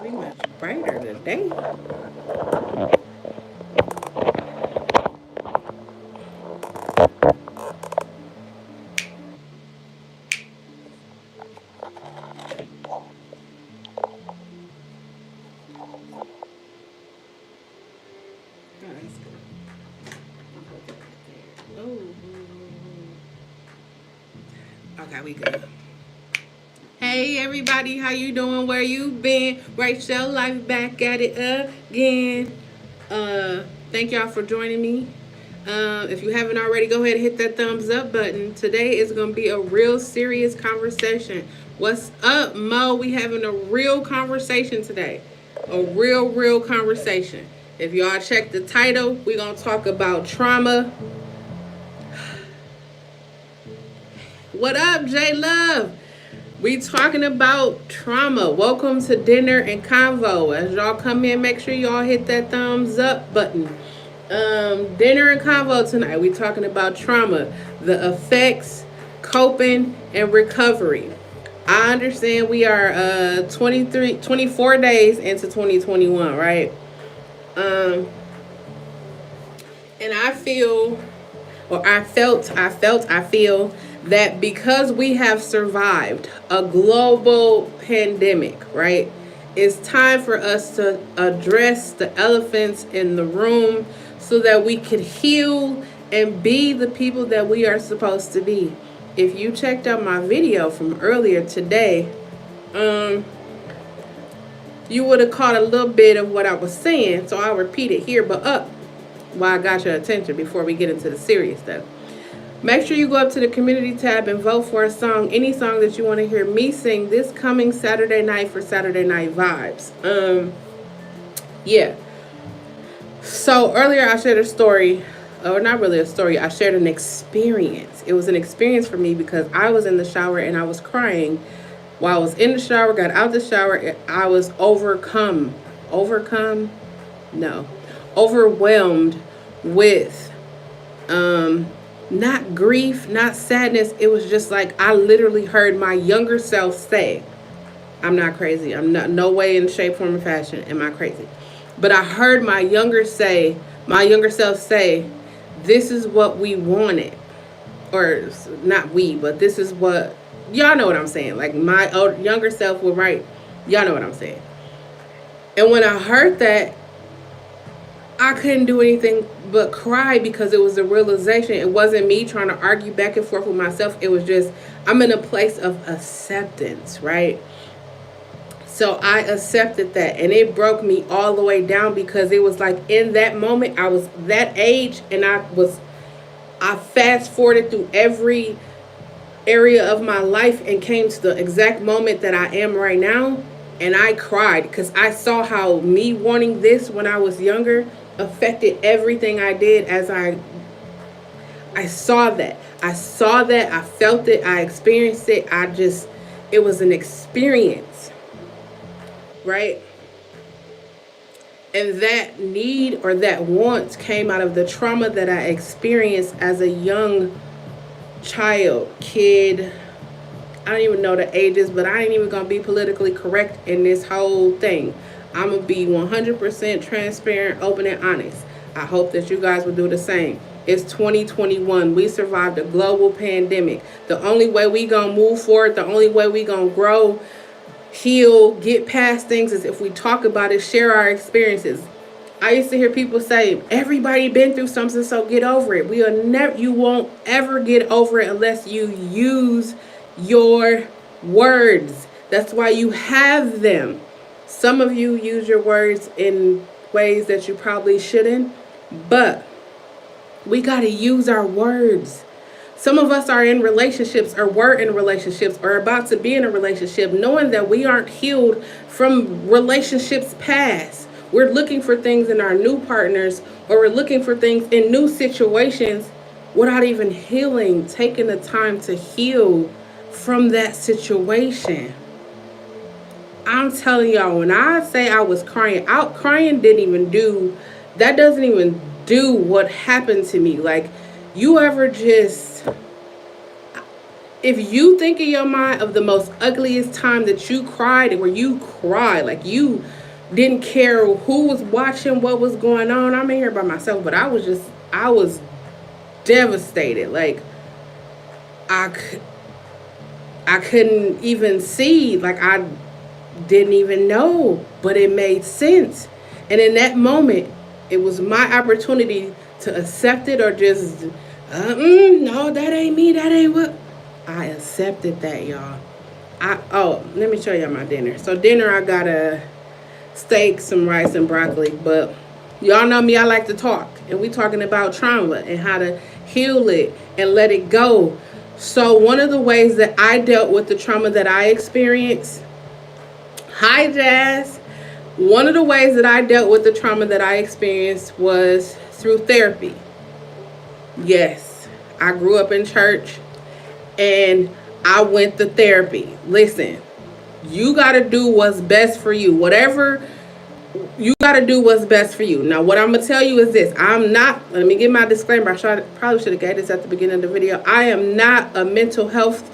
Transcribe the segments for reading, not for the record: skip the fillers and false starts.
pretty much brighter today. Oh, that's good. Oh. Okay, we good. Hey everybody, how you doing? Where you been? Raichelle, life back at it again. Thank y'all for joining me. If you haven't already, go ahead and hit that thumbs up button. Today is gonna be a real serious conversation. What's up, Mo? We having a real conversation today. A real conversation. If y'all check the title, we gonna talk about trauma. What up, J Love? We talking about trauma. Welcome to Dinner and Convo. As y'all come in, make sure y'all hit that thumbs up button. Dinner and Convo tonight. We talking about trauma, the effects, coping, and recovery. I understand we are 24 days into 2021, right? And I feel that because we have survived a global pandemic, right? It's time for us to address the elephants in the room so that we could heal and be the people that we are supposed to be. If you checked out my video from earlier today, you would have caught a little bit of what I was saying, so I'll repeat it here, but while I got your attention before we get into the serious stuff. Make sure you go up to the community tab and vote for a song, any song that you want to hear me sing this coming Saturday night for Saturday Night Vibes. Yeah. So earlier I shared a story, or not really a story, I shared an experience. It was an experience for me because I was in the shower and I was crying. While I was in the shower, got out the shower, I was overwhelmed with not grief, not sadness. It was just like I literally heard my younger self say, I'm not crazy. I'm not, no way in shape, form, or fashion am I crazy. But I heard my younger self say, this is what we wanted. Or not we, but this is what, y'all know what I'm saying. Like my younger self would write, y'all know what I'm saying. And when I heard that, I couldn't do anything but cry because it was a realization. It wasn't me trying to argue back and forth with myself. It was just, I'm in a place of acceptance, right? So I accepted that, and it broke me all the way down because it was like in that moment, I was that age, and I fast forwarded through every area of my life and came to the exact moment that I am right now. And I cried because I saw how me wanting this when I was younger affected everything I did. As I saw that, I felt it, I experienced it. It was an experience, right? And that need or that want came out of the trauma that I experienced as a young kid. I don't even know the ages, but I ain't even gonna be politically correct in this whole thing. I'm gonna be 100% transparent, open, and honest. I hope that you guys will do the same. It's 2021. We survived a global pandemic. The only way we gonna move forward, the only way we gonna grow, heal, get past things is if we talk about it, share our experiences. I used to hear people say, everybody been through something, so get over it. You won't ever get over it unless you use your words. That's why you have them. Some of you use your words in ways that you probably shouldn't, but we got to use our words. Some of us are in relationships or were in relationships or about to be in a relationship knowing that we aren't healed from relationships past. We're looking for things in our new partners, or we're looking for things in new situations without even healing, taking the time to heal from that situation. I'm telling y'all, when I say I was crying, crying doesn't even do what happened to me. Like, you ever just, if you think in your mind of the most ugliest time that you cried, and where you cried, like you Didn't care who was watching, what was going on. I'm in here by myself, but I was devastated. Like, I, I couldn't even see. Like, I didn't even know, but it made sense. And in that moment, it was my opportunity to accept it or just, no, that ain't me. That ain't what. I accepted that, y'all. Let me show y'all my dinner. So dinner, I got a steak, some rice, and broccoli. But y'all know me, I like to talk, and we talking about trauma and how to heal it and let it go. So one of the ways that I dealt with the trauma that I experienced, hi Jazz, one of the ways that I dealt with the trauma that I experienced was through therapy. Yes, I grew up in church and I went to therapy. Listen, you got to do what's best for you. Whatever, you got to do what's best for you. Now, what I'm going to tell you is this. Let me give my disclaimer. Probably should have gave this at the beginning of the video. I am not a mental health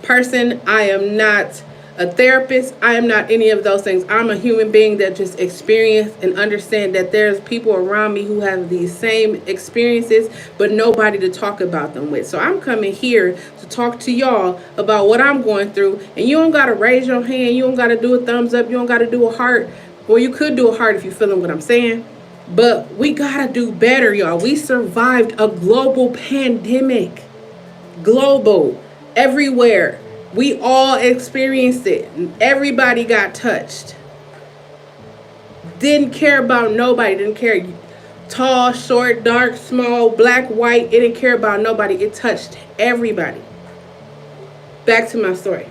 person. I am not a therapist. I am not any of those things. I'm a human being that just experienced and understand that there's people around me who have these same experiences, but nobody to talk about them with. So I'm coming here to talk to y'all about what I'm going through. And you don't got to raise your hand. You don't got to do a thumbs up. You don't got to do a heart. Well, you could do a heart if you're feeling what I'm saying. But we got to do better, y'all. We survived a global pandemic. Global. Everywhere. We all experienced it. Everybody got touched. Didn't care about nobody. Didn't care tall, short, dark, small, black, white. It didn't care about nobody. It touched everybody. Back to my story.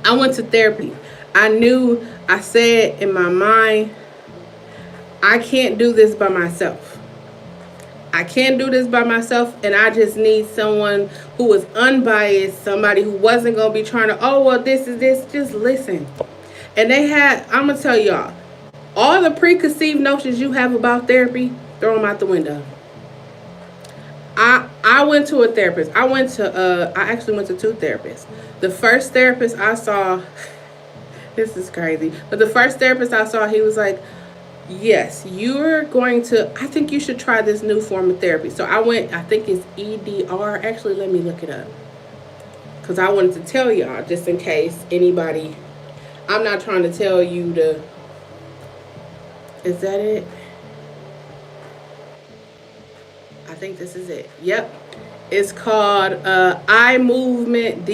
I went to therapy. I said in my mind, I can't do this by myself. I can't do this by myself, and I just need someone who is unbiased, somebody who wasn't going to be trying to, this is this. Just listen. And I'm going to tell y'all, all the preconceived notions you have about therapy, throw them out the window. I went to a therapist. I actually went to two therapists. The first therapist I saw, this is crazy, but the first therapist I saw, he was like, yes, I think you should try this new form of therapy. So I went, I think it's EDR. Actually, let me look it up. Because I wanted to tell y'all, just in case anybody, I'm not trying to tell you is that it? I think this is it. Yep. It's called eye movement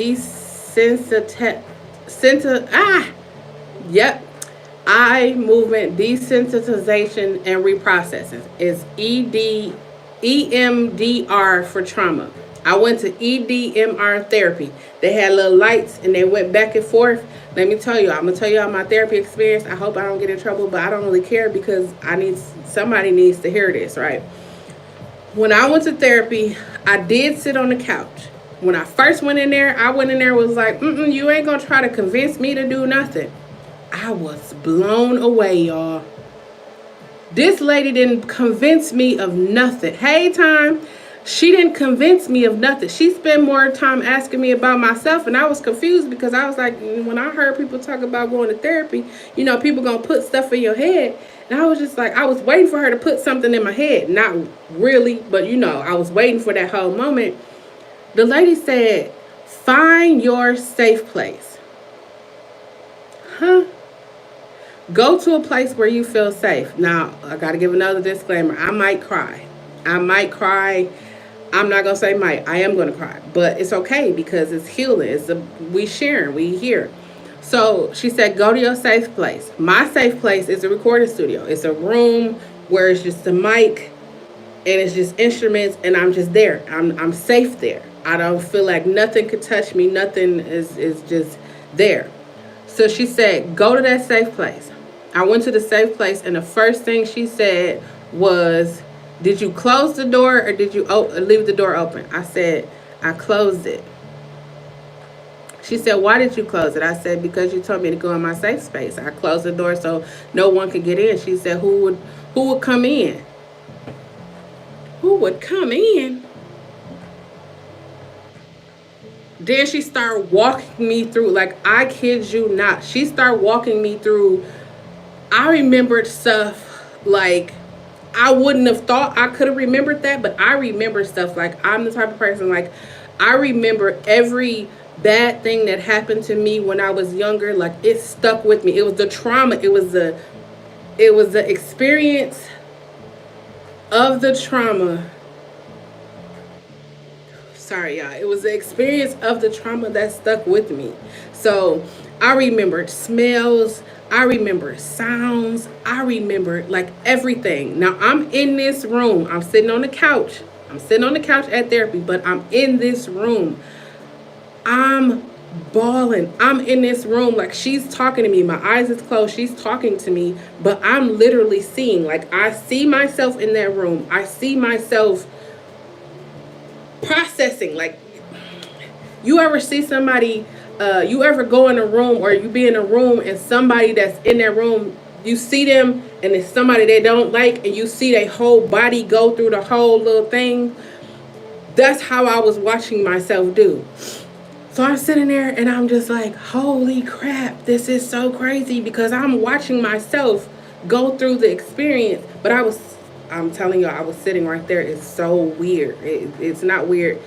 Yep. Eye movement desensitization and reprocessing is EMDR for trauma. I went to EDMR therapy. They had little lights and they went back and forth. Let me tell you, I'm gonna tell you my therapy experience. I hope I don't get in trouble, but I don't really care because somebody needs to hear this, right? When I went to therapy, I did sit on the couch. When I first went in there, was like, you ain't gonna try to convince me to do nothing. I was blown away, y'all. This lady didn't convince me of nothing. Hey, Time. She didn't convince me of nothing. She spent more time asking me about myself, and I was confused because I was like, when I heard people talk about going to therapy, people gonna put stuff in your head. And I was just like, I was waiting for her to put something in my head. Not really, but I was waiting for that whole moment. The lady said, find your safe place. Huh? Go to a place where you feel safe. Now, I got to give another disclaimer. I might cry. I'm not going to say might. I am going to cry. But it's okay because it's healing. We sharing. We here. So she said, go to your safe place. My safe place is a recording studio. It's a room where it's just a mic and it's just instruments and I'm just there. I'm safe there. I don't feel like nothing could touch me. Nothing is just there. So she said, go to that safe place. I went to the safe place, and the first thing she said was, did you close the door or did you leave the door open? I said, I closed it. She said, why did you close it? I said, because you told me to go in my safe space. I closed the door so no one could get in. She said, who would come in? Who would come in? Then she started walking me through, like, I kid you not. She started walking me through I remembered stuff like I wouldn't have thought I could have remembered that, but I remember stuff. Like, I'm the type of person, like, I remember every bad thing that happened to me when I was younger. Like, it stuck with me. It was the trauma. It was the experience of the trauma. Sorry, y'all. It was the experience of the trauma that stuck with me. So I remembered smells. I remember sounds. I remember like everything. Now I'm in this room. I'm sitting on the couch. I'm sitting on the couch at therapy, but I'm in this room. I'm bawling. I'm in this room like she's talking to me. My eyes is closed. She's talking to me, but I'm literally seeing. Like, I see myself in that room. I see myself processing. Like, you ever see somebody, you ever go in a room or you be in a room and somebody that's in that room, you see them and it's somebody they don't like, and you see their whole body go through the whole little thing? That's how I was watching myself do. So I'm sitting there and I'm just like, holy crap, this is so crazy, because I'm watching myself go through the experience. But I'm telling y'all, I was sitting right there. It's so weird. It's not weird.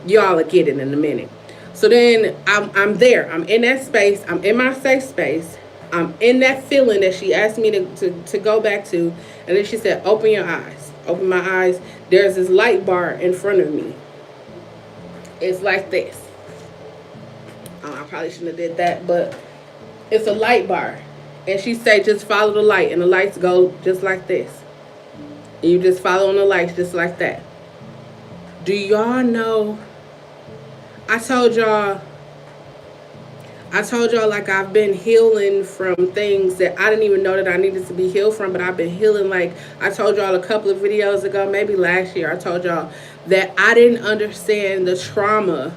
Y'all will get it in a minute. So then I'm there. I'm in that space. I'm in my safe space. I'm in that feeling that she asked me to go back to. And then she said, open your eyes. Open my eyes. There's this light bar in front of me. It's like this. Oh, I probably shouldn't have did that, but it's a light bar. And she said, just follow the light. And the lights go just like this. And you just follow on the lights just like that. Do y'all know? I told y'all like I've been healing from things that I didn't even know that I needed to be healed from, but I've been healing. Like, I told y'all a couple of videos ago, maybe last year, I told y'all that I didn't understand the trauma.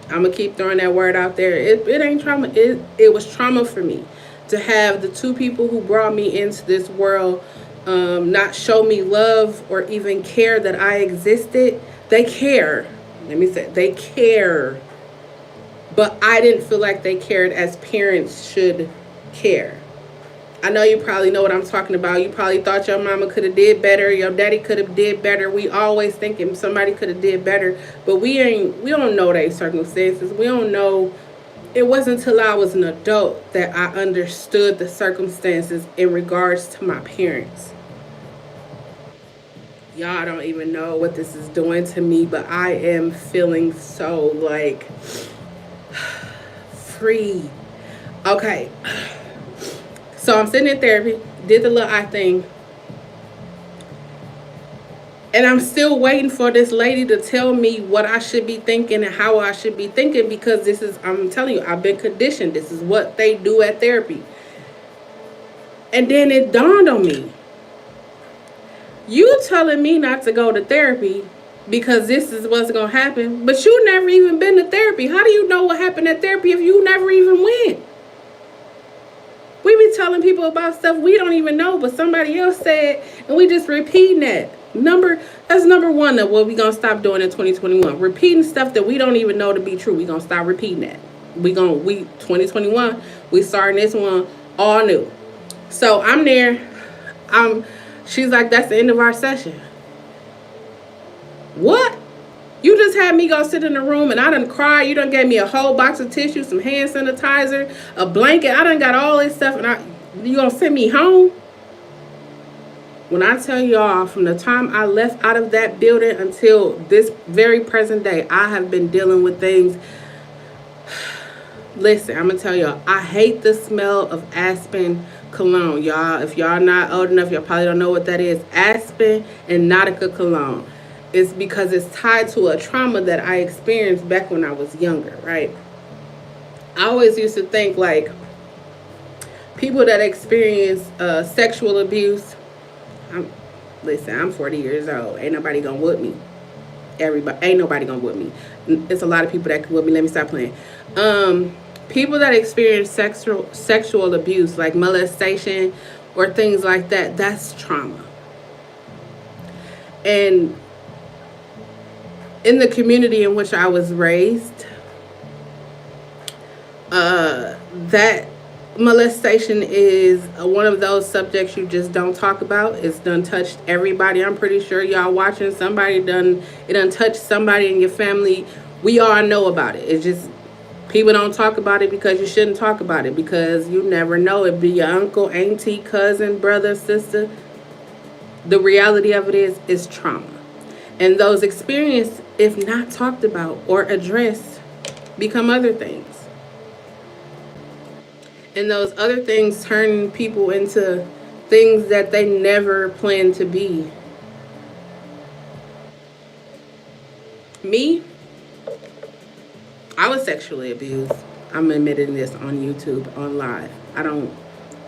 I'm going to keep throwing that word out there. It ain't trauma. It was trauma for me to have the two people who brought me into this world not show me love or even care that I existed. They care. Let me say, they care. But I didn't feel like they cared as parents should care. I know you probably know what I'm talking about. You probably thought your mama could have did better, your daddy could have did better. We always thinking somebody could have did better, but we don't know their circumstances. We don't know. It wasn't until I was an adult that I understood the circumstances in regards to my parents. Y'all don't even know what this is doing to me, but I am feeling so like free. Okay. So I'm sitting in therapy, did the little eye thing, and I'm still waiting for this lady to tell me what I should be thinking and how I should be thinking, because I'm telling you, I've been conditioned. This is what they do at therapy. And then it dawned on me. You telling me not to go to therapy because this is what's going to happen, but you never even been to therapy. How do you know what happened at therapy if you never even went? We be telling people about stuff we don't even know, but somebody else said, and we just repeating that. That's number one of what we gonna stop doing in 2021. Repeating stuff that we don't even know to be true. We gonna stop repeating that. We 2021, we starting this one all new. So I'm there. She's like, that's the end of our session. What? You just had me go sit in the room and I done cried. You done gave me a whole box of tissue, some hand sanitizer, a blanket. I done got all this stuff, and you gonna send me home? When I tell y'all, from the time I left out of that building until this very present day, I have been dealing with things. Listen, I'm gonna tell y'all, I hate the smell of Aspen cologne. Y'all, if y'all not old enough, y'all probably don't know what that is. Aspen and Nautica cologne. It's because it's tied to a trauma that I experienced back when I was younger, right? I always used to think like people that experience sexual abuse. I'm 40 years old. Ain't nobody gonna whoop me. Ain't nobody gonna whoop me. It's a lot of people that can whoop me. Let me stop playing. People that experience sexual abuse, like molestation or things like that, that's trauma. And in the community in which I was raised, that molestation is one of those subjects you just don't talk about. It's done touched everybody. I'm pretty sure y'all watching, somebody done, it done touched somebody in your family. We all know about it. It's just people don't talk about it because you shouldn't talk about it, because you never know. It be your uncle, auntie, cousin, brother, sister. The reality of it is trauma. And those experiences, if not talked about or addressed, become other things. And those other things turn people into things that they never planned to be. Me, I was sexually abused. I'm admitting this on YouTube, on live. I don't,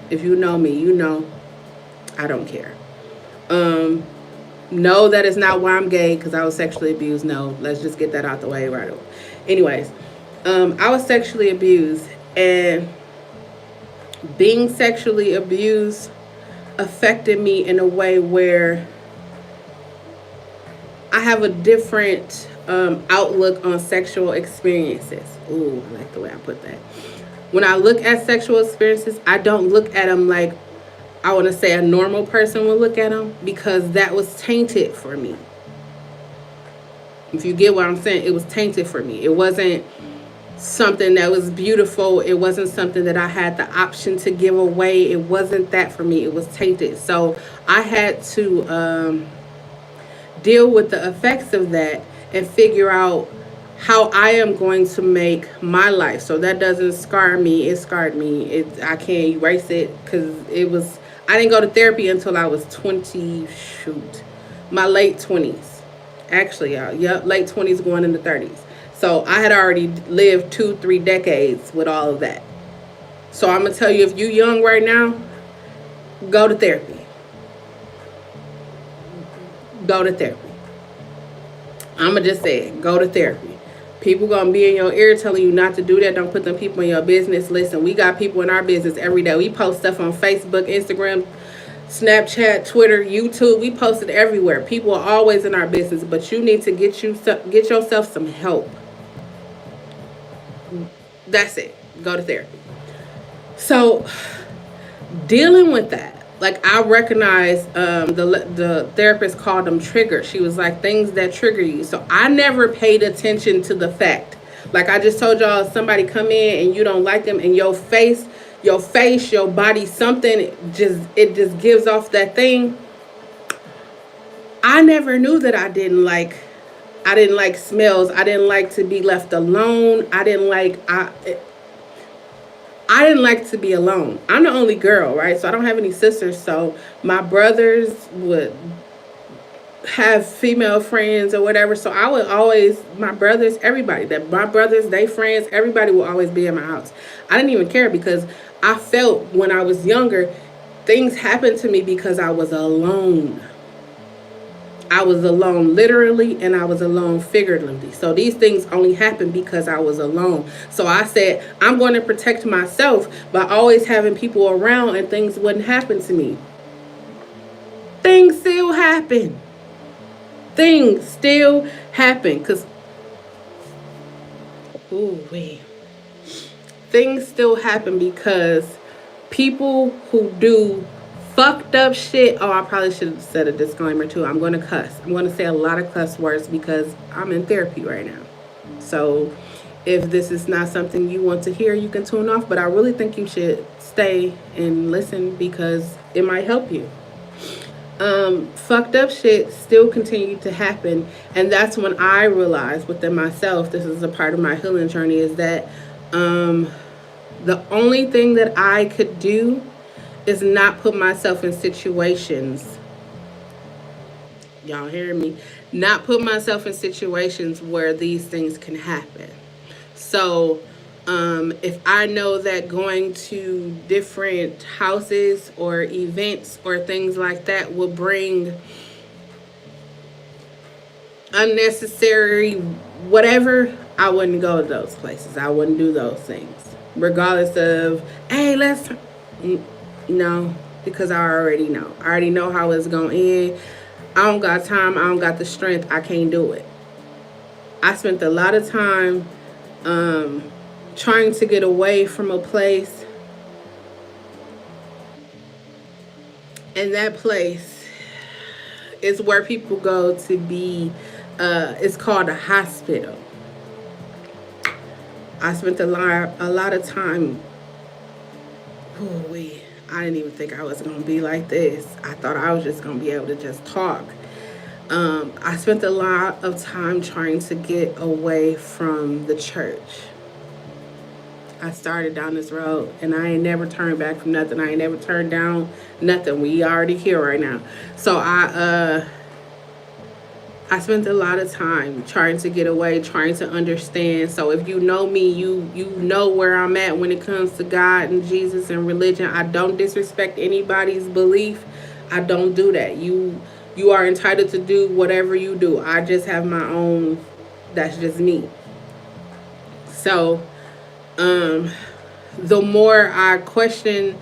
if you know me, you know I don't care. No, that is not why I'm gay, because I was sexually abused. No, let's just get that out the way right away. Anyways, I was sexually abused, and being sexually abused affected me in a way where I have a different outlook on sexual experiences. Ooh, I like the way I put that. When I look at sexual experiences, I don't look at them like I want to say a normal person would look at them, because that was tainted for me. If you get what I'm saying, it was tainted for me. It wasn't something that was beautiful. It wasn't something that I had the option to give away. It wasn't that for me. It was tainted. So I had to deal with the effects of that and figure out how I am going to make my life so that doesn't scar me. It scarred me. I can't erase it, because it was, I didn't go to therapy until I was 20, my late 20s. Actually, yep, late 20s going into 30s. So I had already lived 2-3 decades with all of that. So I'm going to tell you, if you're young right now, go to therapy. Go to therapy. I'm going to just say it. Go to therapy. People going to be in your ear telling you not to do that. Don't put them people in your business. Listen, we got people in our business every day. We post stuff on Facebook, Instagram, Snapchat, Twitter, YouTube. We post it everywhere. People are always in our business, but you need to get yourself some help. That's it. Go to therapy. So dealing with that, like, I recognize the therapist called them triggers. She was like, things that trigger you. So I never paid attention to the fact. Like I just told y'all, somebody come in and you don't like them, and your face, your body, something it just gives off that thing. I never knew that I didn't like smells. I didn't like to be left alone. I didn't like to be alone. I'm the only girl, right? So I don't have any sisters. So my brothers would have female friends or whatever. So I would always, my brothers, everybody, they friends, everybody will always be in my house. I didn't even care, because I felt when I was younger, things happened to me because I was alone. I was alone literally, and I was alone figuratively. So these things only happened because I was alone. So I said, I'm going to protect myself by always having people around, and things wouldn't happen to me. Things still happen. Things still happen. Things still happen because people who do fucked up shit. Oh, I probably should have said a disclaimer too. I'm going to cuss. I'm going to say a lot of cuss words because I'm in therapy right now. So if this is not something you want to hear, you can tune off. But I really think you should stay and listen, because it might help you. Fucked up shit still continued to happen. And that's when I realized within myself, this is a part of my healing journey, is that the only thing that I could do is not put myself in situations, y'all hearing me, not put myself in situations where these things can happen. So if I know that going to different houses or events or things like that will bring unnecessary whatever, I wouldn't go to those places. I wouldn't do those things, regardless of, hey, let's... No, because I already know. I already know how it's going to end. I don't got time. I don't got the strength. I can't do it. I spent a lot of time trying to get away from a place And that place is where people go to be, it's called a hospital. I spent a lot of time. Oh, wait. I didn't even think I was going to be like this. I thought I was just going to be able to just talk. I spent a lot of time trying to get away from the church. I started down this road and I ain't never turned back from nothing. I ain't never turned down nothing. We already here right now. So I spent a lot of time trying to get away, trying to understand. So if you know me, you know where I'm at when it comes to God and Jesus and religion. I don't disrespect anybody's belief. I don't do that. You are entitled to do whatever you do. I just have my own. That's just me. So the more I question,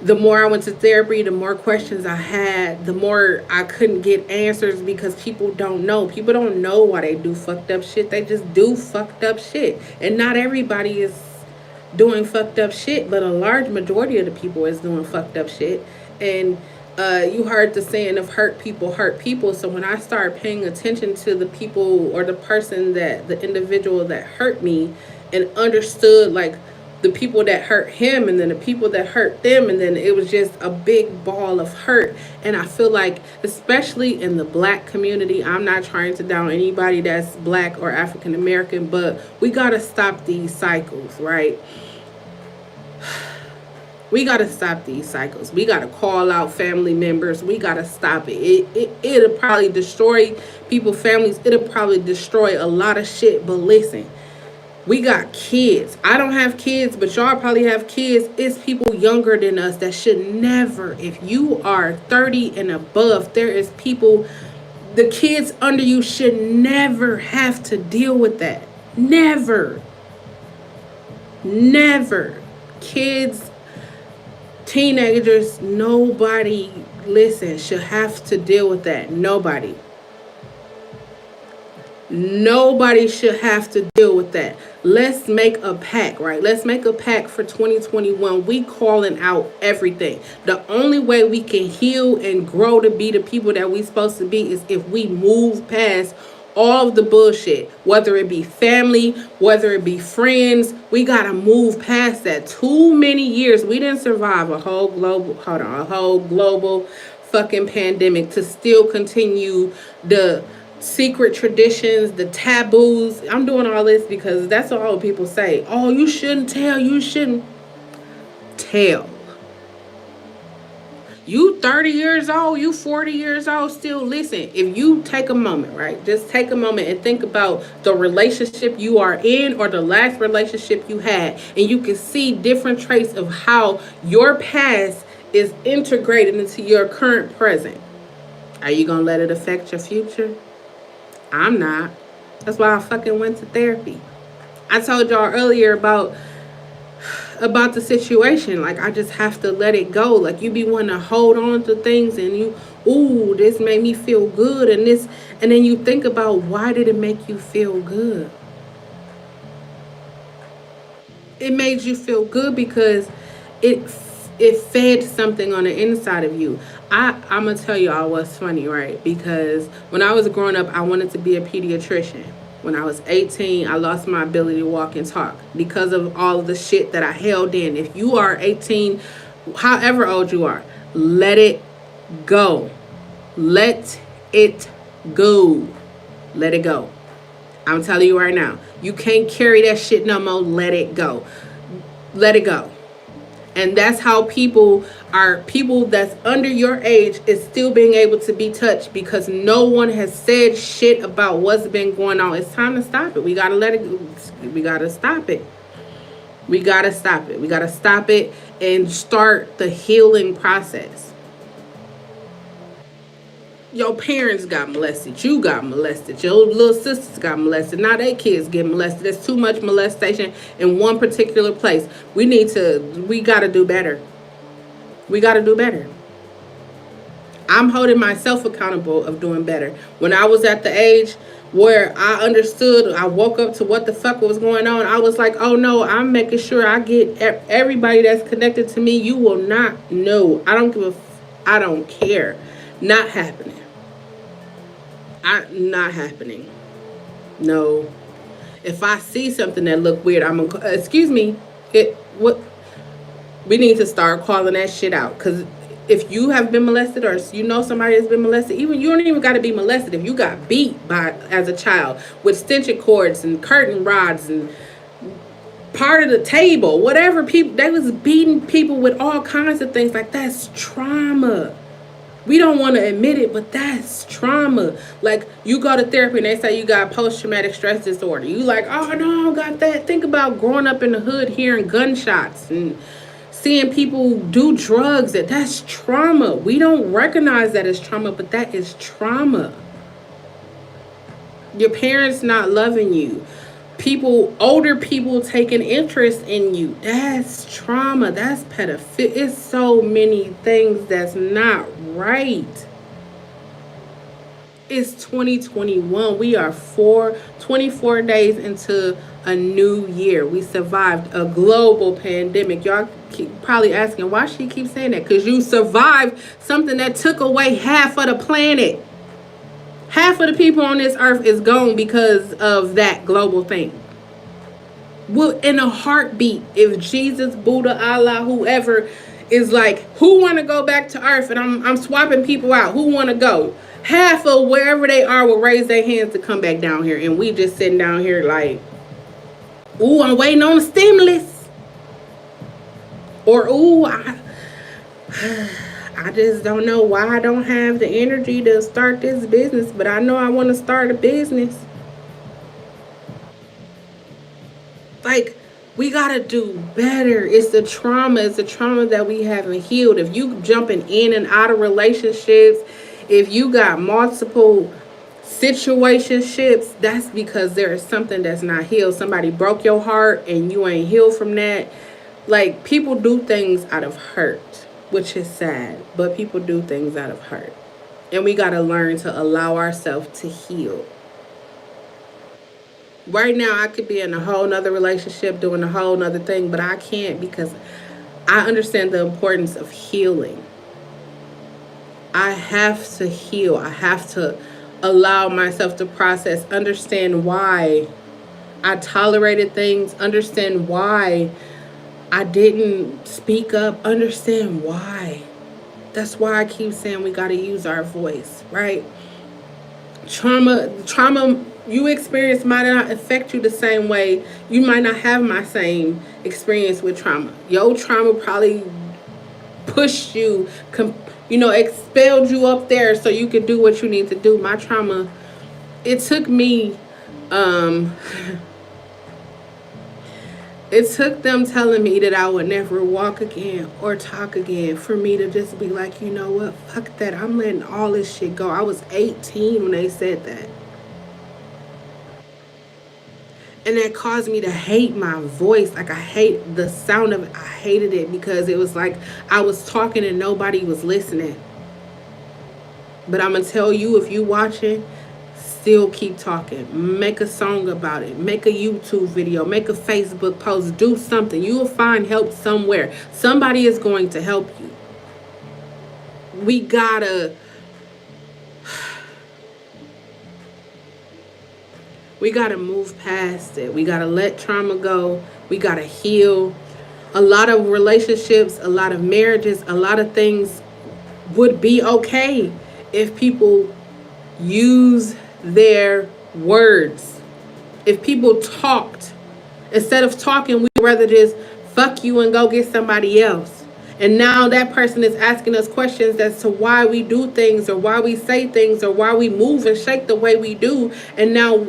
the more I went to therapy, the more questions I had, the more I couldn't get answers because people don't know. People don't know why they do fucked up shit. They just do fucked up shit. And not everybody is doing fucked up shit, but a large majority of the people is doing fucked up shit. And you heard the saying of hurt people hurt people. So when I started paying attention to the people or the person the individual that hurt me and understood like the people that hurt him and then the people that hurt them, and then it was just a big ball of hurt. And I feel like, especially in the black community, I'm not trying to down anybody that's black or African American, but we got to stop these cycles, right? We got to stop these cycles. We got to call out family members. We got to stop it. It'll probably destroy people's families. It'll probably destroy a lot of shit. But listen, we got kids. I don't have kids, but y'all probably have kids. It's people younger than us that should never, if you are 30 and above, there is people, the kids under you should never have to deal with that. Never. Never. Kids, teenagers, nobody, listen, should have to deal with that. Nobody. Nobody should have to deal with that. Let's make a pact, right? Let's make a pact for 2021. We calling out everything. The only way we can heal and grow to be the people that we supposed to be is if we move past all of the bullshit, whether it be family, whether it be friends. We gotta move past that. Too many years. We didn't survive a whole global fucking pandemic to still continue the secret traditions, the taboos. I'm doing all this because that's all people say. Oh, you shouldn't tell. You shouldn't tell. You 30 years old, you 40 years old, still listen. If you take a moment, right? Just take a moment and think about the relationship you are in or the last relationship you had. And you can see different traits of how your past is integrated into your current present. Are you going to let it affect your future? I'm not. That's why I fucking went to therapy. I told y'all earlier about the situation. Like, I just have to let it go. Like, you be wanting to hold on to things and ooh, this made me feel good and this, and then you think about, why did it make you feel good? It made you feel good because it fed something on the inside of you. I'm going to tell y'all what's funny, right? Because when I was growing up, I wanted to be a pediatrician. When I was 18, I lost my ability to walk and talk because of all of the shit that I held in. If you are 18, however old you are, let it go. Let it go. Let it go. I'm telling you right now, you can't carry that shit no more. Let it go. Let it go. And that's how people that's under your age is still being able to be touched because no one has said shit about what's been going on. It's time to stop it. We got to let it go. We got to stop it. We got to stop it. We got to stop it and start the healing process. Your parents got molested. You got molested. Your little sisters got molested. Now they kids get molested. There's too much molestation in one particular place. We got to do better. We got to do better. I'm holding myself accountable of doing better. When I was at the age where I understood, I woke up to what the fuck was going on. I was like, oh no, I'm making sure I get everybody that's connected to me. You will not know. I I don't care. Not happening. Not happening. No. If I see something that look weird, I'm gonna excuse me. It what we need to start calling that shit out. Because if you have been molested, or you know somebody has been molested, even you don't even got to be molested. If you got beat by as a child with extension cords and curtain rods and part of the table, whatever, people they was beating people with all kinds of things, like that's trauma. We don't want to admit it, but that's trauma. Like, you go to therapy and they say you got post-traumatic stress disorder. You like, oh no, I got that. Think about growing up in the hood, hearing gunshots and seeing people do drugs. That's trauma. We don't recognize that as trauma, but that is trauma. Your parents not loving you. Older people taking interest in you. That's trauma. That's pedophilia. It's so many things that's not right. It's 2021. We are 24 days into a new year. We survived a global pandemic. Y'all keep probably asking why she keeps saying that. Because you survived something that took away half of the planet. Half of the people on this earth is gone because of that global thing. Well, in a heartbeat, if Jesus, Buddha, Allah, whoever is like, who want to go back to earth, and I'm swapping people out, who want to go? Half of wherever they are will raise their hands to come back down here, and we just sitting down here like, ooh, I'm waiting on the stimulus. Or, ooh, I just don't know why I don't have the energy to start this business, but I know I want to start a business. Like, we got to do better. It's the trauma. It's the trauma that we haven't healed. If you jumping in and out of relationships, if you got multiple situationships, that's because there is something that's not healed. Somebody broke your heart and you ain't healed from that. Like, people do things out of hurt, which is sad, but people do things out of hurt. And we got to learn to allow ourselves to heal. Right now, I could be in a whole nother relationship doing a whole nother thing, but I can't because I understand the importance of healing. I have to heal. I have to allow myself to process, understand why I tolerated things, understand why I didn't speak up, understand why. That's why I keep saying we got to use our voice, right? Trauma you experience might not affect you the same way. You might not have my same experience with trauma. Your trauma probably pushed you, expelled you up there so you could do what you need to do. My trauma, it took me, it took them telling me that I would never walk again or talk again for me to just be like, you know what, fuck that. I'm letting all this shit go. I was 18 when they said that. And that caused me to hate my voice. Like, I hate the sound of it. I hated it because it was like I was talking and nobody was listening. But I'm going to tell you, if you watching, still keep talking. Make a song about it. Make a YouTube video. Make a Facebook post. Do something. You will find help somewhere. Somebody is going to help you. We gotta move past it. We gotta let trauma go. We gotta heal. A lot of relationships, a lot of marriages, a lot of things would be okay if people use their words. If people talked. Instead of talking, we'd rather just fuck you and go get somebody else. And now that person is asking us questions as to why we do things or why we say things or why we move and shake the way we do. And now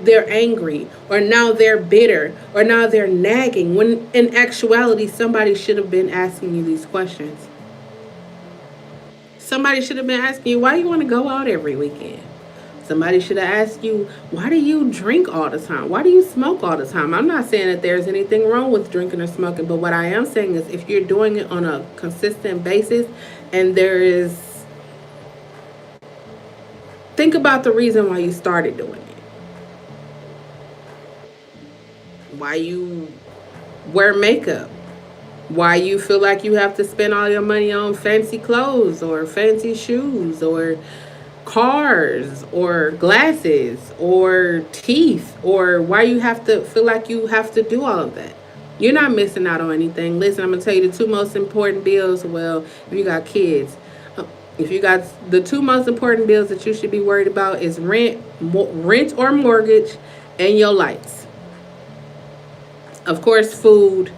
they're angry, or now they're bitter, or now they're nagging, when in actuality somebody should have been asking you these questions. Somebody should have been asking you, why do you want to go out every weekend? Somebody should have asked you, why do you drink all the time? Why do you smoke all the time? I'm not saying that there's anything wrong with drinking or smoking, but what I am saying is if you're doing it on a consistent basis and think about the reason why you started doing it. Why you wear makeup. Why you feel like you have to spend all your money on fancy clothes or fancy shoes or cars or glasses or teeth, or why you have to feel like you have to do all of that. You're not missing out on anything. Listen, I'm gonna tell you the two most important bills. Well, if you got kids, if you got the two most important bills that you should be worried about is rent or mortgage, and your lights. Of course, food,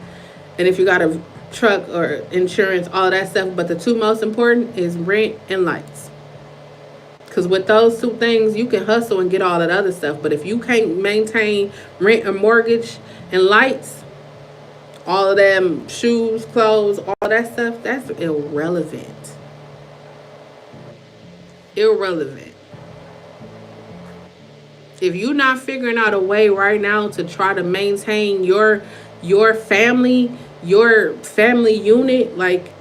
and if you got a truck or insurance, all that stuff. But the two most important is rent and lights. Because with those two things, you can hustle and get all that other stuff. But if you can't maintain rent or mortgage and lights, all of them shoes, clothes, all that stuff, that's irrelevant. Irrelevant. If you're not figuring out a way right now to try to maintain your family unit, like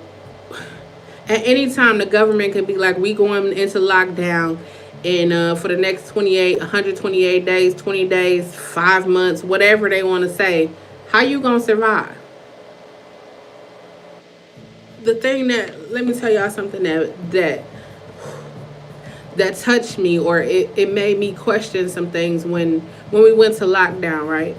at any time the government could be like, we going into lockdown, and for the next 128 days, 20 days, 5 months, whatever they want to say, how you gonna survive? The thing that, let me tell y'all something that touched me, or it made me question some things when we went to lockdown, right?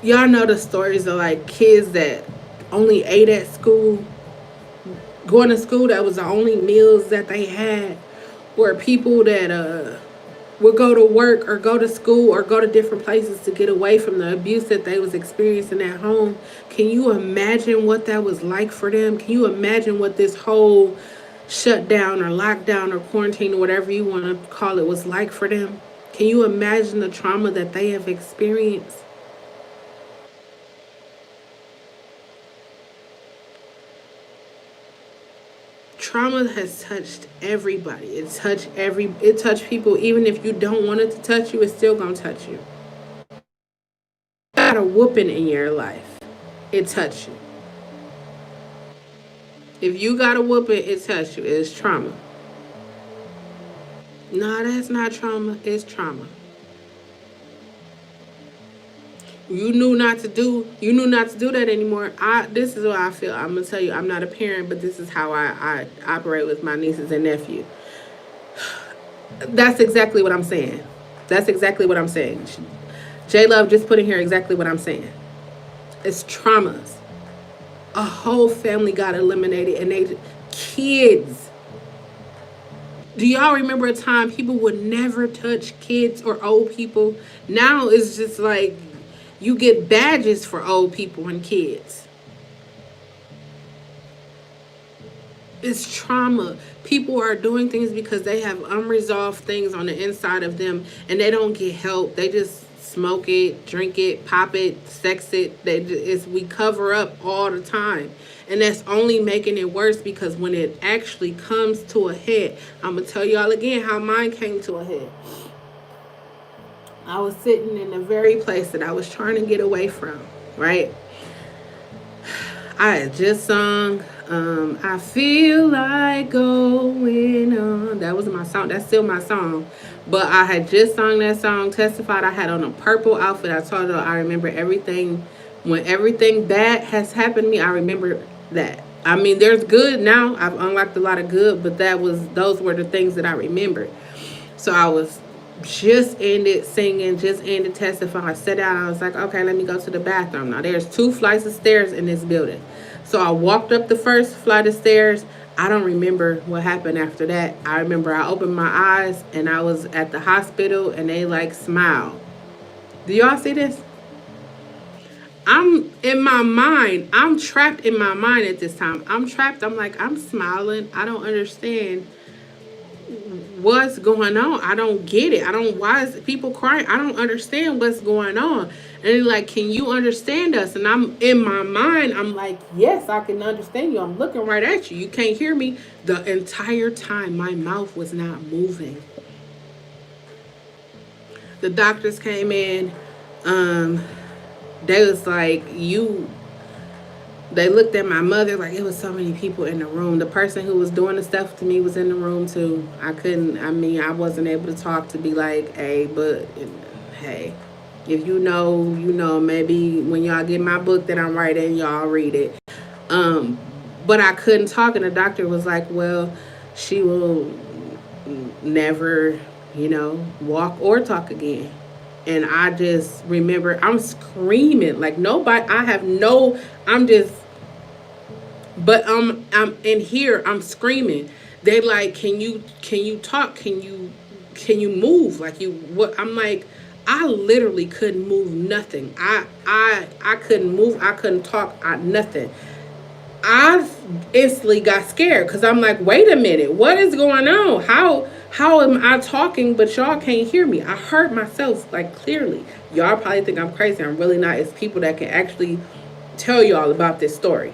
Y'all know the stories of like kids that only ate at school, going to school, that was the only meals that they had, or people that would go to work or go to school or go to different places to get away from the abuse that they was experiencing at home. Can you imagine what that was like for them? Can you imagine what this whole shutdown or lockdown or quarantine or whatever you want to call it was like for them? Can you imagine the trauma that they have experienced? Trauma has touched everybody. It touched people. Even if you don't want it to touch you, it's still gonna touch you. You got a whooping in your life, it touched you. If you got a whooping, it touched you. It's trauma. No, that's not trauma. It's trauma. You knew not to do that anymore. This is what I feel. I'm gonna tell you, I'm not a parent, but this is how I operate with my nieces and nephew. That's exactly what I'm saying. That's exactly what I'm saying. J Love just put in here exactly what I'm saying. It's traumas. A whole family got eliminated, and they kids. Do y'all remember a time people would never touch kids or old people? Now it's just like you get badges for old people and kids. It's trauma. People are doing things because they have unresolved things on the inside of them, and they don't get help. They just smoke it, drink it, pop it, sex it. We cover up all the time. And that's only making it worse, because when it actually comes to a head, I'm going to tell y'all again how mine came to a head. I was sitting in the very place that I was trying to get away from, right? I had just sung, I feel like going on. That was my song. That's still my song. But I had just sung that song, Testified. I had on a purple outfit. I told her I remember everything. When everything bad has happened to me, I remember that. I mean, there's good now. I've unlocked a lot of good, but those were the things that I remembered. So I was just ended singing, just ended testifying. I sat down. I was like, okay, let me go to the bathroom. Now, there's 2 flights of stairs in this building. So I walked up the first flight of stairs. I don't remember what happened after that. I remember I opened my eyes and I was at the hospital, and they like smiled. Do y'all see this? I'm in my mind. I'm trapped in my mind at this time. I'm trapped. I'm like, I'm smiling. I don't understand what's going on. I don't get it. Why is people crying? I don't understand what's going on. And they're like, can you understand us? And I'm in my mind, I'm like, yes, I can understand you. I'm looking right at you. You can't hear me. The entire time my mouth was not moving. The doctors came in. They was like, they looked at my mother like it was so many people in the room. The person who was doing the stuff to me was in the room too. I wasn't able to talk to be like, hey, but hey. If you know, you know, maybe when y'all get my book that I'm writing, y'all read it. Um, but I couldn't talk, and the doctor was like, well, she will never, you know, walk or talk again. And I just remember I'm screaming like nobody. I have no. I'm just. But I'm in here. I'm screaming. They like, can you talk? Can you move? Like you what? I'm like, I literally couldn't move nothing. I couldn't move. I couldn't talk. Nothing. I instantly got scared because I'm like, wait a minute, what is going on? How am I talking but y'all can't hear me? I heard myself like clearly. Y'all probably think I'm crazy. I'm really not. It's people that can actually tell y'all about this story.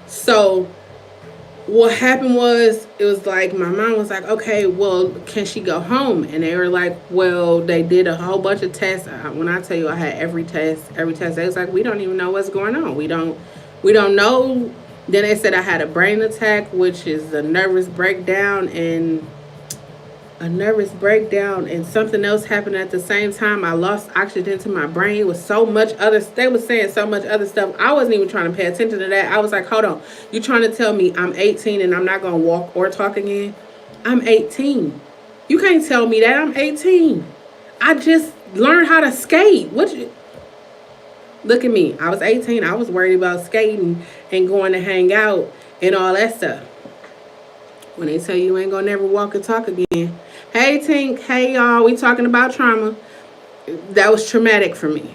So what happened was it was like my mom was like, okay, well, can she go home? And they were like, well, they did a whole bunch of tests. When I tell you I had every test, they was like, we don't even know what's going on. We don't know. Then they said I had a brain attack, which is a nervous breakdown and something else happened at the same time. I lost oxygen to my brain. It was so much other, they was saying so much other stuff. I wasn't even trying to pay attention to that. I was like, hold on, you trying to tell me I'm 18 and I'm not going to walk or talk again? I'm 18. You can't tell me that. I'm 18. I just learned how to skate. Look at me. I was 18. I was worried about skating and going to hang out and all that stuff. When they tell you ain't gonna never walk and talk again. Hey Tink, hey y'all, we talking about trauma. That was traumatic for me.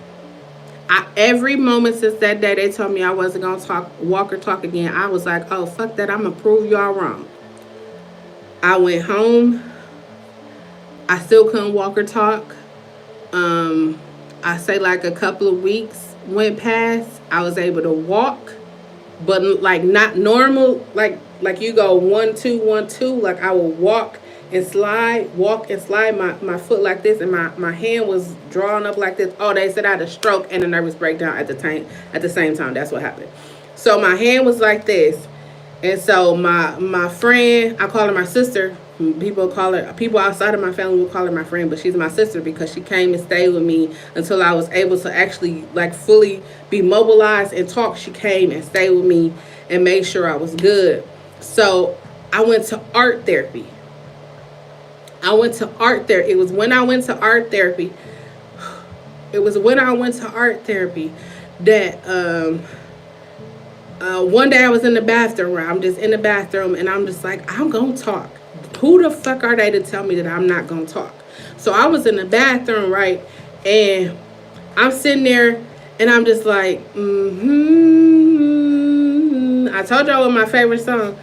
Every moment since that day they told me I wasn't gonna walk or talk again, I was like, oh fuck that, I'm gonna prove y'all wrong. I went home. I still couldn't walk or talk. I say like a couple of weeks went past. I was able to walk, but like not normal, like you go 1 2 1 2. Like I would walk and slide my foot like this, and my hand was drawn up like this. Oh, they said I had a stroke and a nervous breakdown at the same time. That's what happened. So my hand was like this, and so my friend, I call her my sister. People outside of my family will call her my friend, but she's my sister because she came and stayed with me until I was able to actually like fully be mobilized and talk. She came and stayed with me and made sure I was good. So I went to art therapy. It was when I went to art therapy. That one day I was in the bathroom. I'm just in the bathroom and I'm just like, I'm gonna talk. Who the fuck are they to tell me that I'm not gonna talk? So I was in the bathroom, right? And I'm sitting there and I'm just like, I told y'all what my favorite song.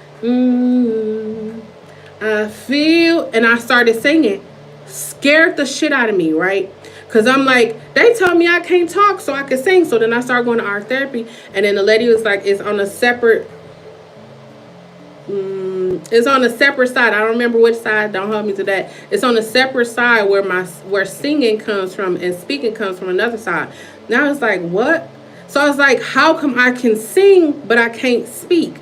I feel, and I started singing. Scared the shit out of me, right? Because I'm like, they told me I can't talk so I could sing. So then I started going to art therapy. And then the lady was like, it's on a separate side. I don't remember which side. Don't hold me to that. It's on a separate side where singing comes from and speaking comes from another side. Now I was like, what? So I was like, how come I can sing but I can't speak?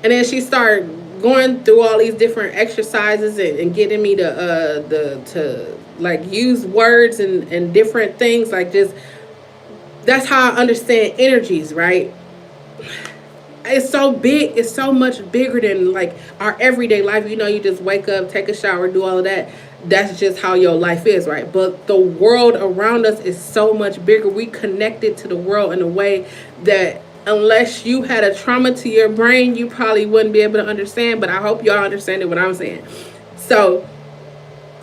And then she started going through all these different exercises and getting me to like use words and different things, like just, that's how I understand energies, right? It's so big. It's so much bigger than like our everyday life. You know, you just wake up, take a shower, do all of that. That's just how your life is, right? But the world around us is so much bigger. We connected to the world in a way that unless you had a trauma to your brain, you probably wouldn't be able to understand. But I hope y'all understand what I'm saying. So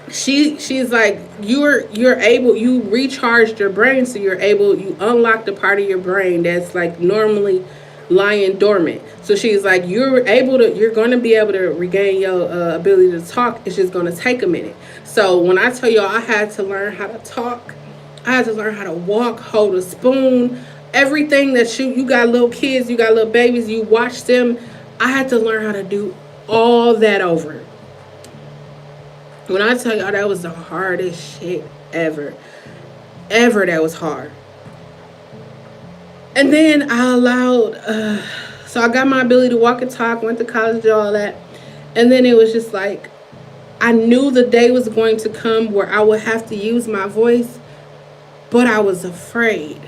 she's like, you recharged your brain, so you unlock the part of your brain that's like normally lying dormant. So she's like, you're going to be able to regain your ability to talk. It's just going to take a minute. So when I tell y'all I had to learn how to talk, I had to learn how to walk, hold a spoon, everything that you got little kids, you got little babies, you watch them. I had to learn how to do all that over. When I tell y'all that was the hardest shit ever, that was hard. And then I allowed, so I got my ability to walk and talk, went to college, did all that. And then it was just like, I knew the day was going to come where I would have to use my voice. but I was afraid.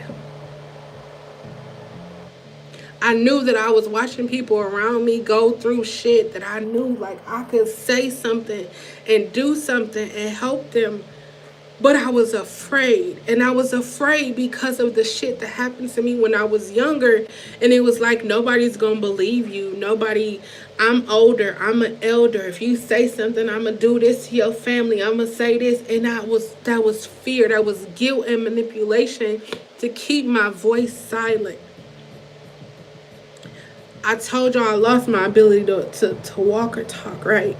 I knew that I was watching people around me go through shit that I knew like I could say something and do something and help them. But I was afraid. And I was afraid because of the shit that happened to me when I was younger. And it was like, nobody's going to believe you. Nobody, I'm older. I'm an elder. If you say something, I'm going to do this to your family. I'm going to say this. And that was fear. That was guilt and manipulation to keep my voice silent. I told y'all I lost my ability to walk or talk, right?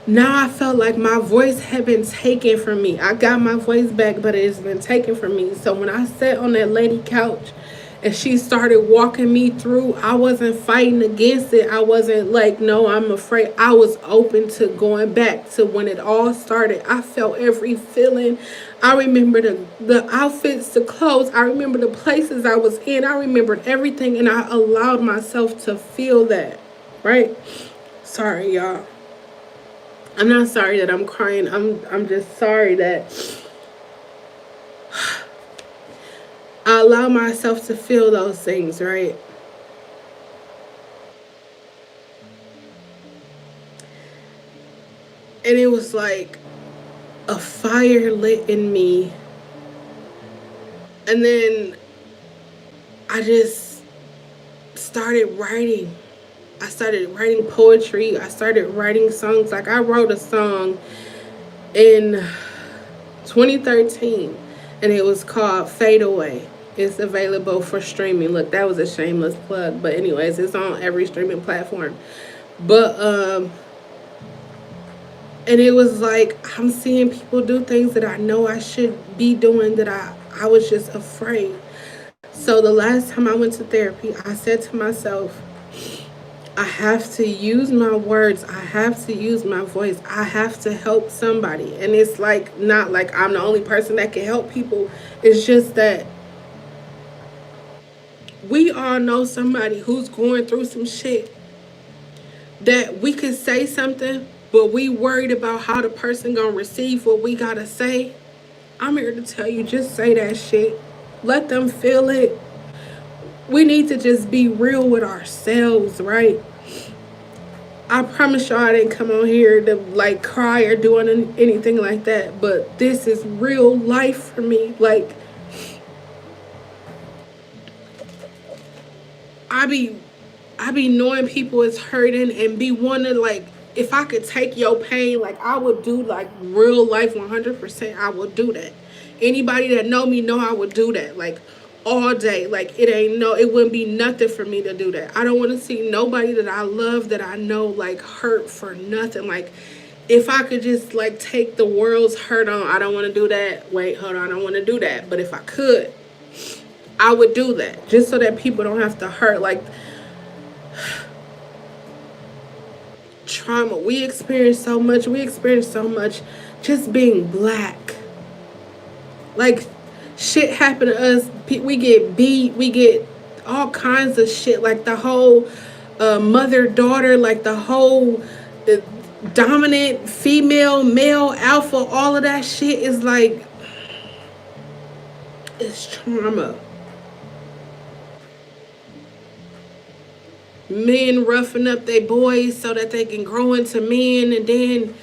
Now I felt like my voice had been taken from me. I got my voice back, but it's been taken from me. So when I sat on that lady couch and she started walking me through, I wasn't fighting against it. I wasn't like, no, I'm afraid. I was open to going back to when it all started. I felt every feeling. I remember the outfits, the clothes. I remember the places I was in. I remembered everything, and I allowed myself to feel that, right? Sorry, y'all. I'm not sorry that I'm crying. I'm just sorry that I allow myself to feel those things, right? And it was like a fire lit in me. And then I just started writing. I started writing poetry. I started writing songs. Like I wrote a song in 2013 and it was called Fade Away. It's available for streaming. Look, that was a shameless plug. But anyways, it's on every streaming platform. But and it was like I'm seeing people do things that I know I should be doing that I was just afraid. So the last time I went to therapy, I said to myself, I have to use my words. I have to use my voice. I have to help somebody. And it's like, not like I'm the only person that can help people. It's just that we all know somebody who's going through some shit that we could say something, but we worried about how the person gonna receive what we gotta say. I'm here to tell you, just say that shit. Let them feel it. We need to just be real with ourselves, right? I promise y'all I didn't come on here to like cry or do anything like that, but this is real life for me. Like I be knowing people is hurting and be wanting, like, if I could take your pain, like I would do, like real life 100%. I would do that. Anybody that know me know I would do that, like all day. Like it wouldn't be nothing for me to do that. I don't want to see nobody that I love, that I know, like hurt for nothing. Like if I could just like take the world's hurt on, I don't want to do that. Wait, hold on, I don't want to do that. But if I could, I would do that just so that people don't have to hurt. Like trauma, we experience so much. We experience so much just being black. Like shit happen to us. We get beat. We get all kinds of shit. Like the whole mother-daughter, like the whole dominant female, male, alpha, all of that shit is like, it's trauma. Men roughing up their boys so that they can grow into men, and then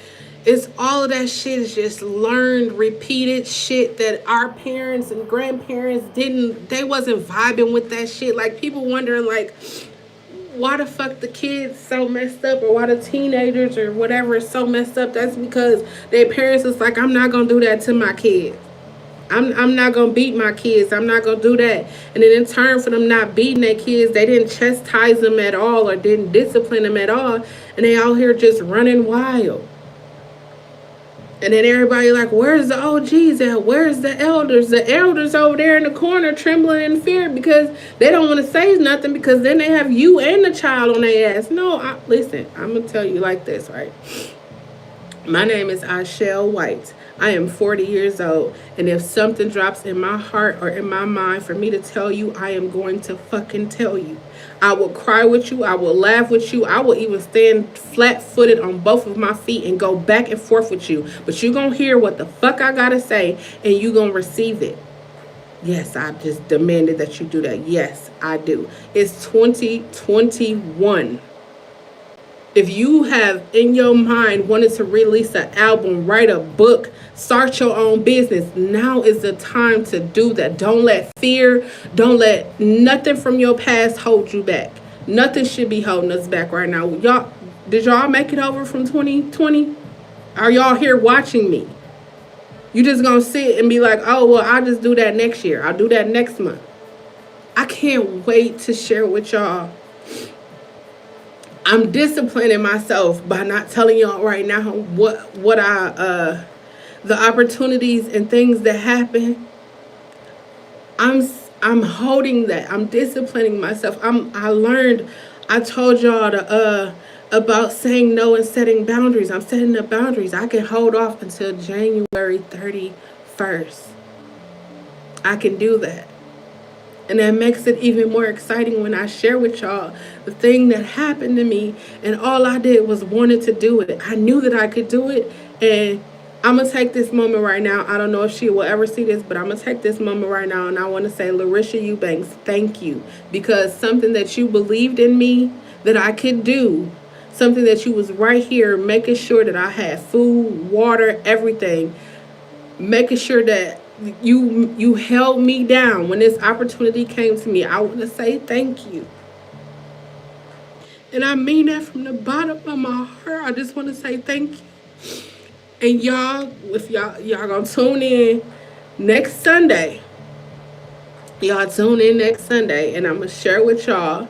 it's all of that shit is just learned, repeated shit that our parents and grandparents they wasn't vibing with that shit. Like people wondering like why the fuck the kids so messed up, or why the teenagers or whatever is so messed up. That's because their parents is like, I'm not gonna do that to my kids. I'm not gonna beat my kids. I'm not gonna do that. And then in turn for them not beating their kids, they didn't chastise them at all or didn't discipline them at all, and they out here just running wild. And then everybody like, where's the OGs at? Where's the elders? The elders over there in the corner trembling in fear because they don't want to say nothing, because then they have you and the child on their ass. No, listen, I'm gonna tell you like this, right? My name is Raichelle White. I am 40 years old, and if something drops in my heart or in my mind for me to tell you, I am going to fucking tell you. I will cry with you. I will laugh with you. I will even stand flat-footed on both of my feet and go back and forth with you. But you're going to hear what the fuck I got to say, and you're going to receive it. Yes, I just demanded that you do that. Yes, I do. It's 2021. If you have in your mind wanted to release an album, write a book, start your own business, now is the time to do that. Don't let fear, don't let nothing from your past hold you back. Nothing should be holding us back right now. Y'all, did y'all make it over from 2020? Are y'all here watching me? You just gonna sit and be like, oh, well, I'll just do that next year. I'll do that next month. I can't wait to share with y'all. I'm disciplining myself by not telling y'all right now what I the opportunities and things that happen. I'm holding that. I'm disciplining myself. I learned. I told y'all about saying no and setting boundaries. I'm setting the boundaries. I can hold off until January 31st. I can do that. And that makes it even more exciting when I share with y'all the thing that happened to me, and all I did was wanted to do it. I knew that I could do it, and I'm going to take this moment right now. I don't know if she will ever see this, but I'm going to take this moment right now, and I want to say, Larisha Eubanks, thank you. Because something that you believed in me that I could do, something that you was right here making sure that I had food, water, everything, making sure that you held me down when this opportunity came to me. I want to say thank you. And I mean that from the bottom of my heart. I just want to say thank you. And y'all, if y'all gonna tune in next Sunday, y'all tune in next Sunday, and I'm gonna share with y'all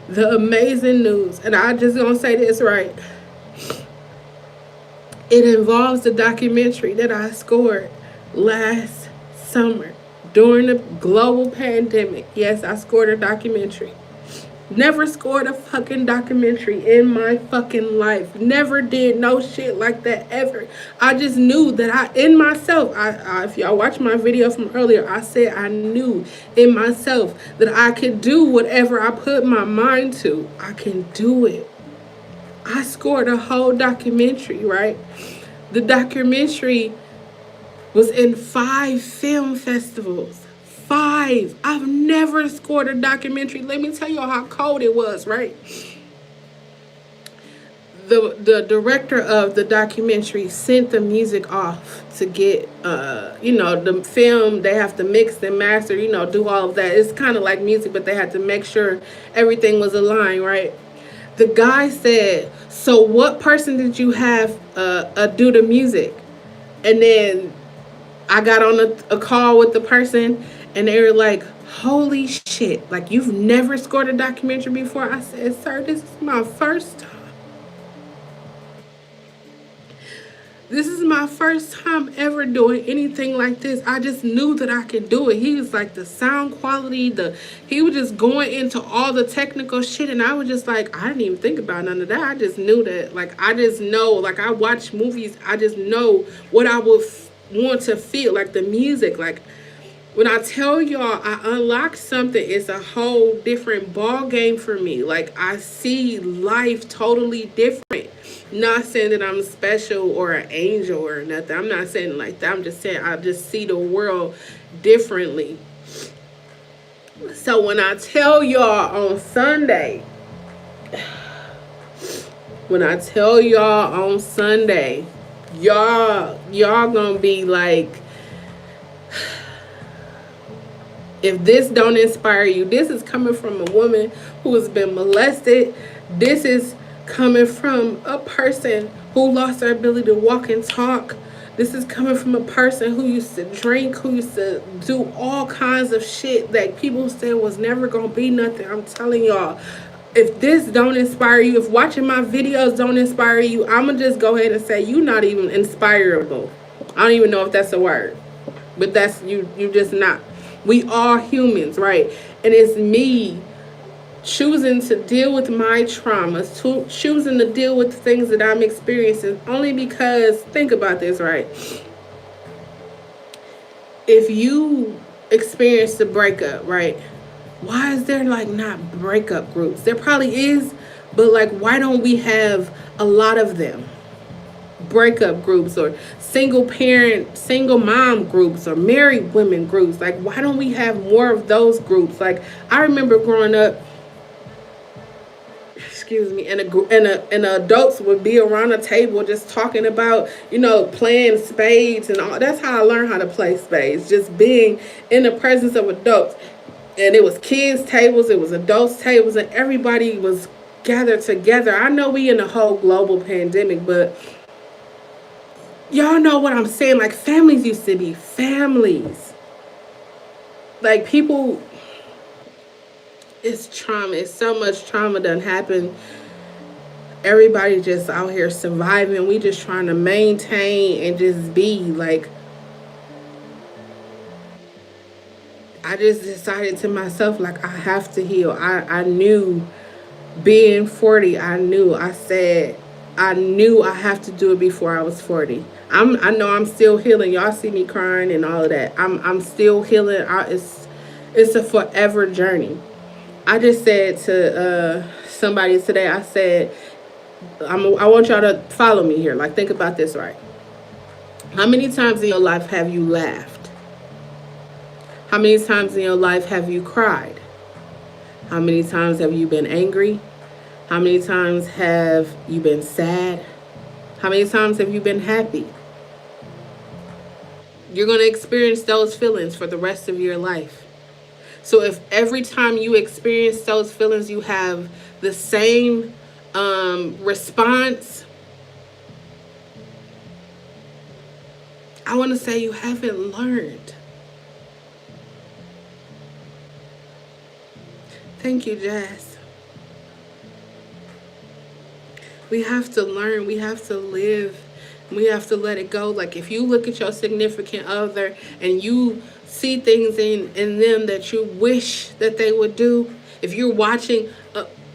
the amazing news. And I just gonna say this right. It involves the documentary that I scored last summer during the global pandemic. Yes, I scored a documentary. Never scored a fucking documentary in my fucking life. Never did no shit like that ever. I just knew that in myself, if y'all watch my video from earlier, I said I knew in myself that I could do whatever I put my mind to. I can do it. I scored a whole documentary, right? The documentary was in 5 film festivals. 5. I've never scored a documentary. Let me tell you how cold it was, right? The director of the documentary sent the music off to get, the film. They have to mix and master, do all of that. It's kind of like music, but they had to make sure everything was aligned, right? The guy said, so what person did you have do the music? And then I got on a call with the person, and they were like, holy shit, like, you've never scored a documentary before? I said, sir, this is my first time. This is my first time ever doing anything like this. I just knew that I could do it. He was like, the sound quality, he was just going into all the technical shit, and I was just like, I didn't even think about none of that. I just knew that, I just know, I watch movies, I just know what I would want to feel, the music, when I tell y'all I unlocked something, it's a whole different ball game for me. I see life totally different. Not saying that I'm special or an angel or nothing. I'm not saying like that. I'm just saying I just see the world differently. So when I tell y'all on Sunday, y'all gonna be like, if this don't inspire you, this is coming from a woman who has been molested. This is coming from a person who lost their ability to walk and talk. This is coming from a person who used to drink, who used to do all kinds of shit that people said was never gonna be nothing. I'm telling y'all, if this don't inspire you, if watching my videos don't inspire you, I'm gonna just go ahead and say you're not even inspirable. I don't even know if that's a word, but that's you just not. We are humans, right? And it's me choosing to deal with my traumas, choosing to deal with the things that I'm experiencing, only because, think about this, right? If you experience a breakup, right? Why is there not breakup groups? There probably is, but why don't we have a lot of them? breakup groups, or single parent, single mom groups, or married women groups. Like, why don't we have more of those groups? Like, I remember growing up, excuse me, and adults would be around a table just talking about, playing spades and all. That's how I learned how to play spades, just being in the presence of adults. And it was kids tables, it was adults tables, and everybody was gathered together. I know we in a whole global pandemic, but y'all know what I'm saying. Like, families used to be families. Like, people, it's trauma. It's so much trauma done happened. Everybody just out here surviving. We just trying to maintain and just be. Like, I just decided to myself, like, I have to heal. I knew, being 40, I knew I have to do it before I was 40. I know I'm still healing. Y'all see me crying and all of that. I'm still healing. It's a forever journey. I just said to somebody today, I said, I want y'all to follow me here. Like, think about this, right? How many times in your life have you laughed? How many times in your life have you cried? How many times have you been angry? How many times have you been sad? How many times have you been happy? You're going to experience those feelings for the rest of your life. So if every time you experience those feelings, you have the same response, I want to say you haven't learned. Thank you, Jazz. We have to learn. We have to live. We have to let it go. Like, if you look at your significant other and you see things in them that you wish that they would do, if you're watching,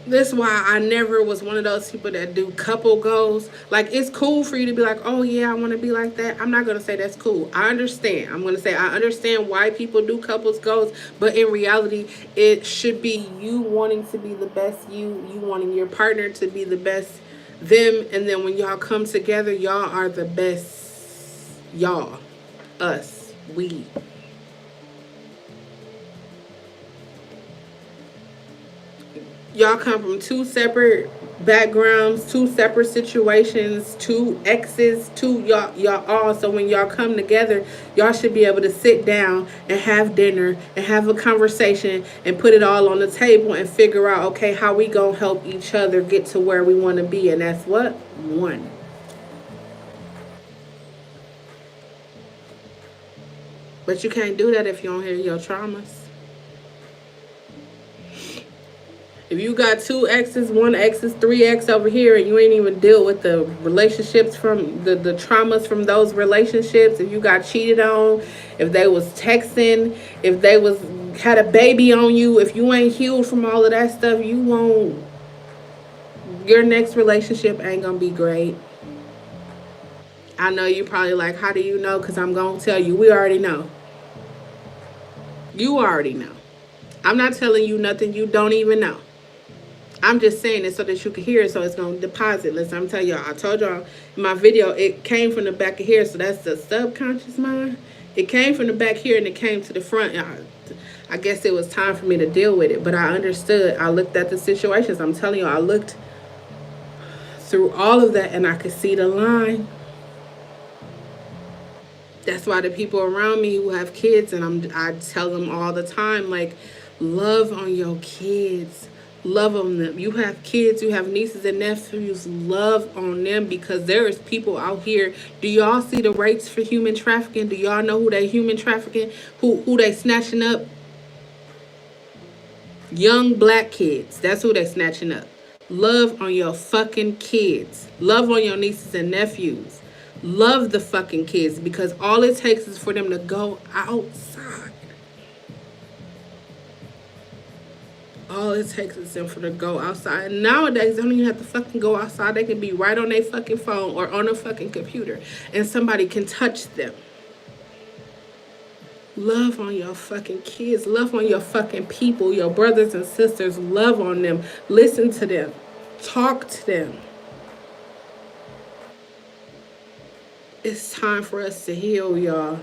this is why I never was one of those people that do couple goals. Like, it's cool for you to be like, oh yeah, I want to be like that. I'm not going to say that's cool. I understand. I'm going to say I understand why people do couples goals, but in reality, it should be you wanting to be the best you wanting your partner to be the best them, and then when y'all come together, y'all are the best. Y'all, us, we. Y'all come from two separate backgrounds, two separate situations, two exes, two y'all all. So when y'all come together, y'all should be able to sit down and have dinner and have a conversation and put it all on the table and figure out, okay, how we gonna help each other get to where we want to be. And that's what? One. But you can't do that if you don't hear your traumas. If you got two exes, one exes, three X over here, and you ain't even deal with the relationships from the traumas from those relationships, if you got cheated on, if they was texting, if they was had a baby on you, if you ain't healed from all of that stuff, your next relationship ain't gonna be great. I know you probably like, how do you know? Because I'm gonna tell you, we already know. You already know. I'm not telling you nothing you don't even know. I'm just saying it so that you can hear it, so it's going to deposit. Listen, I'm telling y'all, I told y'all in my video, it came from the back of here, so that's the subconscious mind. It came from the back here, and it came to the front. I guess it was time for me to deal with it, but I understood. I looked at the situations. I'm telling you, I looked through all of that, and I could see the line. That's why the people around me who have kids, and I tell them all the time, like, love on your kids. Love on them. You have kids, you have nieces and nephews, love on them, because there is people out here. Do y'all see the rates for human trafficking? Do y'all know who they human trafficking? Who they snatching up? Young black kids. That's who they snatching up. Love on your fucking kids. Love on your nieces and nephews. Love the fucking kids, because all it takes is for them to go outside. All it takes is them for to go outside. And nowadays, they don't even have to fucking go outside. They can be right on their fucking phone or on a fucking computer, and somebody can touch them. Love on your fucking kids. Love on your fucking people, your brothers and sisters. Love on them. Listen to them. Talk to them. It's time for us to heal, y'all.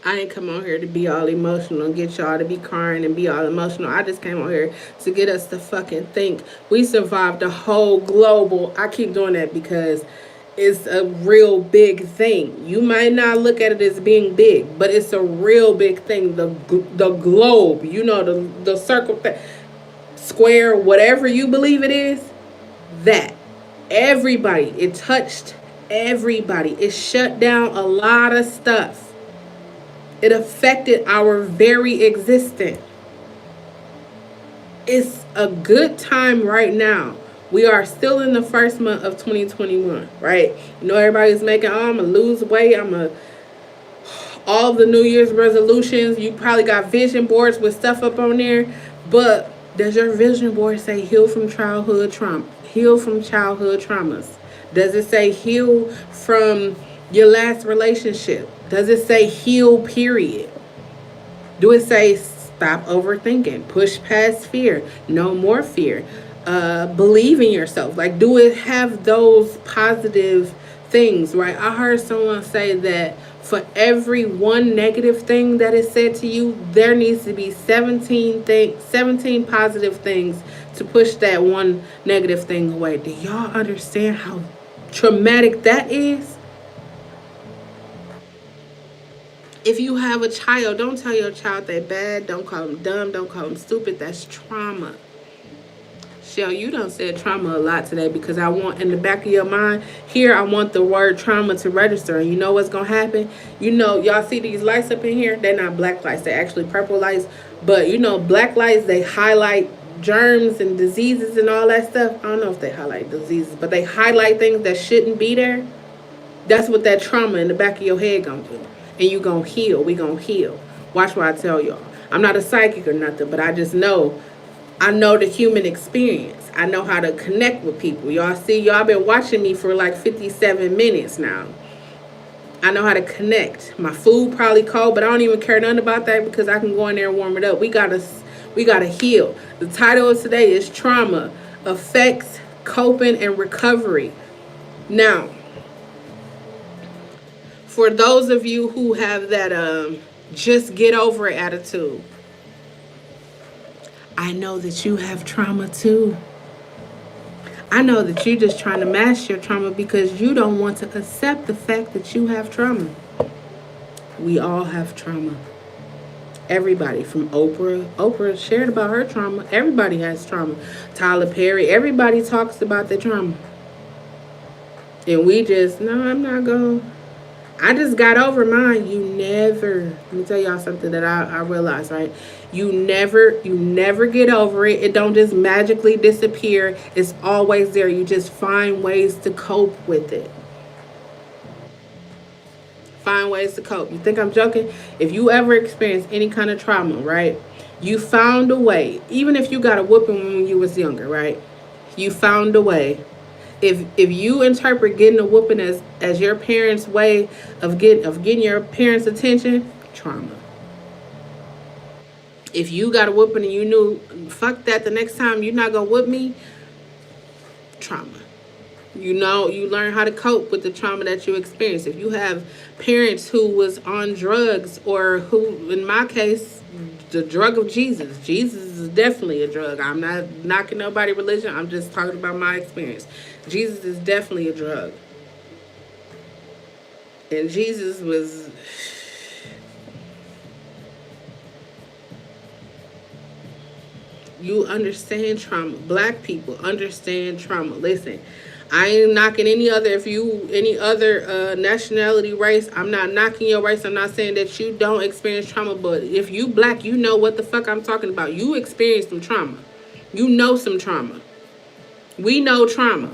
I didn't come on here to be all emotional and get y'all to be crying and be all emotional. I just came on here to get us to fucking think. We survived a whole global. I keep doing that because it's a real big thing. You might not look at it as being big, but it's a real big thing. The globe, you know, the circle, square, whatever you believe it is, that everybody, it touched everybody. It shut down a lot of stuff. It affected our very existence. It's a good time right now. We are still in the first month of 2021, right? You know, everybody's making, oh, I'm going to lose weight. All the New Year's resolutions. You probably got vision boards with stuff up on there. But does your vision board say heal from childhood trauma? Heal from childhood traumas? Does it say heal from your last relationship? Does it say heal, period? Do it say stop overthinking, push past fear, no more fear, believe in yourself? Like, do it have those positive things, right? I heard someone say that for every one negative thing that is said to you, there needs to be 17 positive things to push that one negative thing away. Do y'all understand how traumatic that is? If you have a child, don't tell your child they're bad. Don't call them dumb. Don't call them stupid. That's trauma. Shell, you done said trauma a lot today because I want in the back of your mind here, I want the word trauma to register. And you know what's going to happen? You know, y'all see these lights up in here? They're not black lights. They're actually purple lights. But, you know, black lights, they highlight germs and diseases and all that stuff. I don't know if they highlight diseases, but they highlight things that shouldn't be there. That's what that trauma in the back of your head going to do. And you gonna heal. We gonna heal. Watch what I tell y'all. I'm not a psychic or nothing, but I just know. I know the human experience. I know how to connect with people. Y'all see, y'all been watching me for like 57 minutes now. I know how to connect. My food probably cold, but I don't even care nothing about that because I can go in there and warm it up. We gotta heal. The title of today is Trauma, Effects, Coping, and Recovery. Now, for those of you who have that just get over it attitude, I know that you have trauma too. I know that you're just trying to mask your trauma because you don't want to accept the fact that you have trauma. We all have trauma. Everybody, from Oprah. Oprah shared about her trauma. Everybody has trauma. Tyler Perry. Everybody talks about their trauma. And we just, no, I'm not going. I just got over mine. Let me tell y'all something that I realized, right? You never get over it. It don't just magically disappear. It's always there. You just find ways to cope with it. Find ways to cope. You think I'm joking? If you ever experienced any kind of trauma, right? You found a way. Even if you got a whooping when you was younger, right? You found a way. If you interpret getting a whooping as your parents' way of getting your parents' attention, trauma. If you got a whooping and you knew, fuck that, the next time you're not gonna whoop me, trauma. You know, you learn how to cope with the trauma that you experience. If you have parents who was on drugs, or who, in my case, the drug of Jesus. Jesus is definitely a drug. I'm not knocking nobody's religion. I'm just talking about my experience. Jesus is definitely a drug. And Jesus was... You understand trauma. Black people understand trauma. Listen, I ain't knocking any other nationality, race. I'm not knocking your race. I'm not saying that you don't experience trauma, but if you black, you know what the fuck I'm talking about. You experience some trauma. You know some trauma. We know trauma.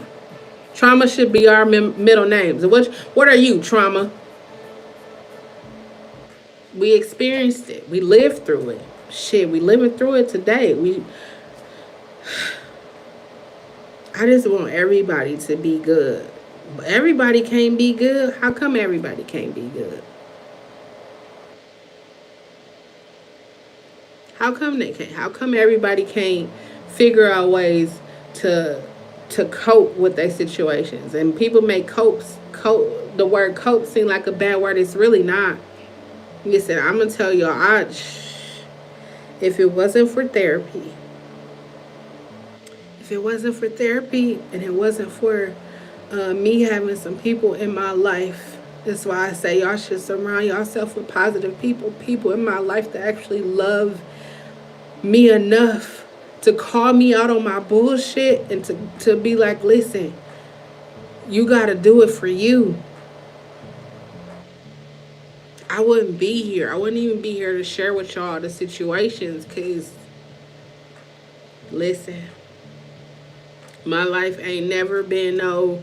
Trauma should be our middle names. What are you, trauma? We experienced it. We lived through it. Shit, we living through it today. I just want everybody to be good. But everybody can't be good. How come everybody can't be good? How come they can't? How come everybody can't figure out ways to cope with their situations? And people make the word cope seem like a bad word. It's really not. Listen, I'm gonna tell y'all, if it wasn't for therapy, if it wasn't for therapy, and it wasn't for me having some people in my life, that's why I say y'all should surround yourself with positive people, people in my life that actually love me enough to call me out on my bullshit and to be like, listen, you gotta do it for you. I wouldn't be here. I wouldn't even be here to share with y'all the situations, because listen, my life ain't never been no,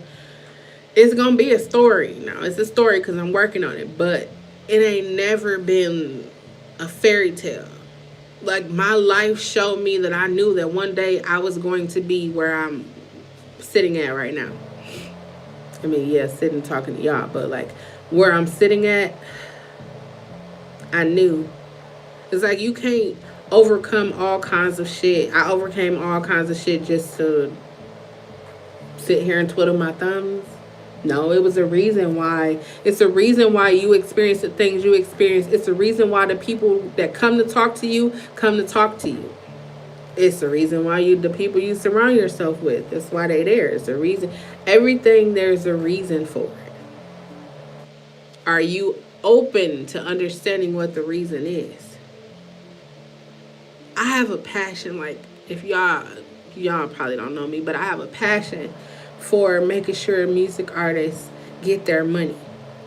it's gonna be a story. Now it's a story because I'm working on it, but it ain't never been a fairy tale. Like, my life showed me that I knew that one day I was going to be where I'm sitting at right now. I mean, yeah, sitting talking to y'all, but like where I'm sitting at, I knew. It's like you can't overcome all kinds of shit. I overcame all kinds of shit just to sit here and twiddle my thumbs. No, it was a reason why. It's a reason why you experience the things you experience. It's a reason why the people that come to talk to you come to talk to you. It's the reason why the people you surround yourself with. That's why they there. It's a reason. Everything, there's a reason for it. Are you open to understanding what the reason is? I have a passion, like, if y'all probably don't know me, but I have a passion for making sure music artists get their money.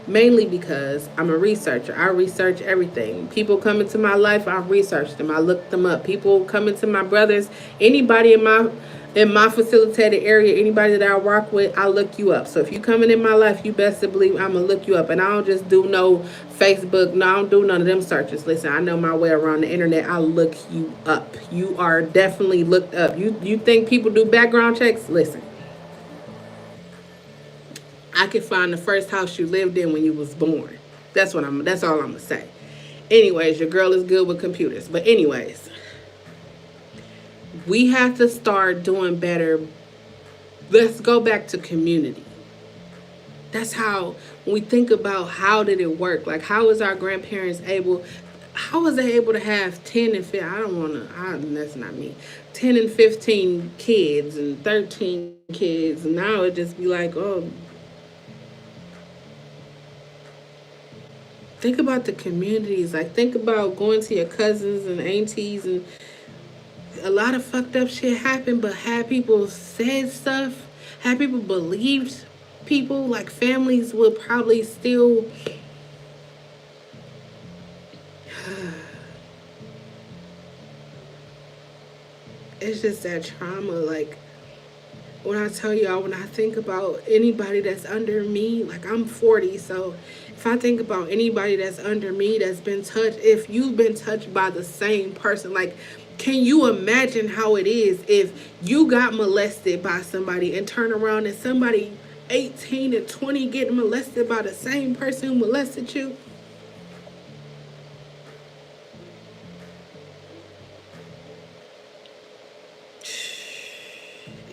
Mainly because I'm a researcher. I research everything. People come into my life, I research them. I look them up. People come into my brothers, anybody in my facilitated area, anybody that I work with, I look you up. So if you coming in my life, you best to believe I'm gonna look you up. And I don't just do no Facebook. No, I don't do none of them searches. Listen, I know my way around the internet. I look you up. You are definitely looked up. You think people do background checks? Listen, I can find the first house you lived in when you was born. That's all I'm gonna say. Anyways, your girl is good with computers. But anyways, we have to start doing better. Let's go back to community. That's how, when we think about how did it work, like how was our grandparents able, how was they able to have 10 and 15, that's not me, 10 and 15 kids and 13 kids, and now it just be like, oh, think about the communities. Like, think about going to your cousins and aunties, and a lot of fucked up shit happened, but had people said stuff, had people believed people, like families would probably still. It's just that trauma. Like, when I tell y'all, when I think about anybody that's under me, like, I'm 40, so if I think about anybody that's under me that's been touched, if you've been touched by the same person, like, can you imagine how it is if you got molested by somebody and turn around and somebody 18 and 20 get molested by the same person who molested you?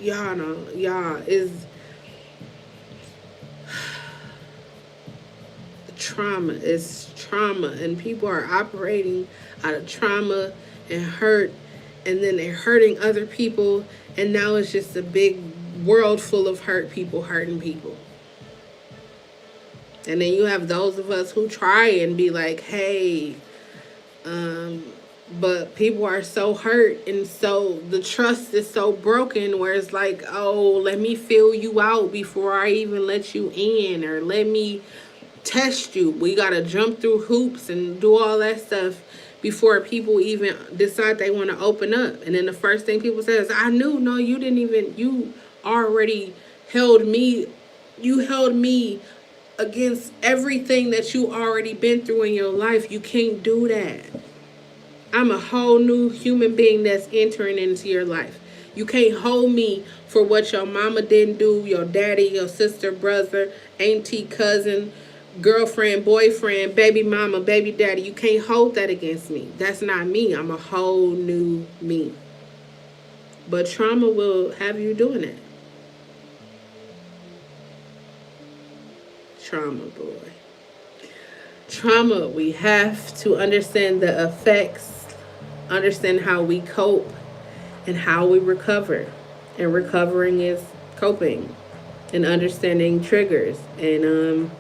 Y'all know, y'all is trauma. It's trauma, and people are operating out of trauma and hurt, and then they're hurting other people, and now it's just a big world full of hurt people hurting people. And then you have those of us who try and be like, hey, but people are so hurt, and so the trust is so broken where it's like, oh, let me feel you out before I even let you in, or let me test you. We gotta jump through hoops and do all that stuff before people even decide they want to open up. And then the first thing people say is, I knew. No, you didn't even. You already held me. You held me against everything that you already been through in your life. You can't do that. I'm a whole new human being that's entering into your life. You can't hold me for what your mama didn't do, your daddy, your sister, brother, auntie, cousin, girlfriend, boyfriend, baby mama, baby daddy. You can't hold that against me. That's not me. I'm a whole new me. But trauma will have you doing it. Trauma, boy. Trauma, we have to understand the effects, understand how we cope, and how we recover. And recovering is coping and understanding triggers and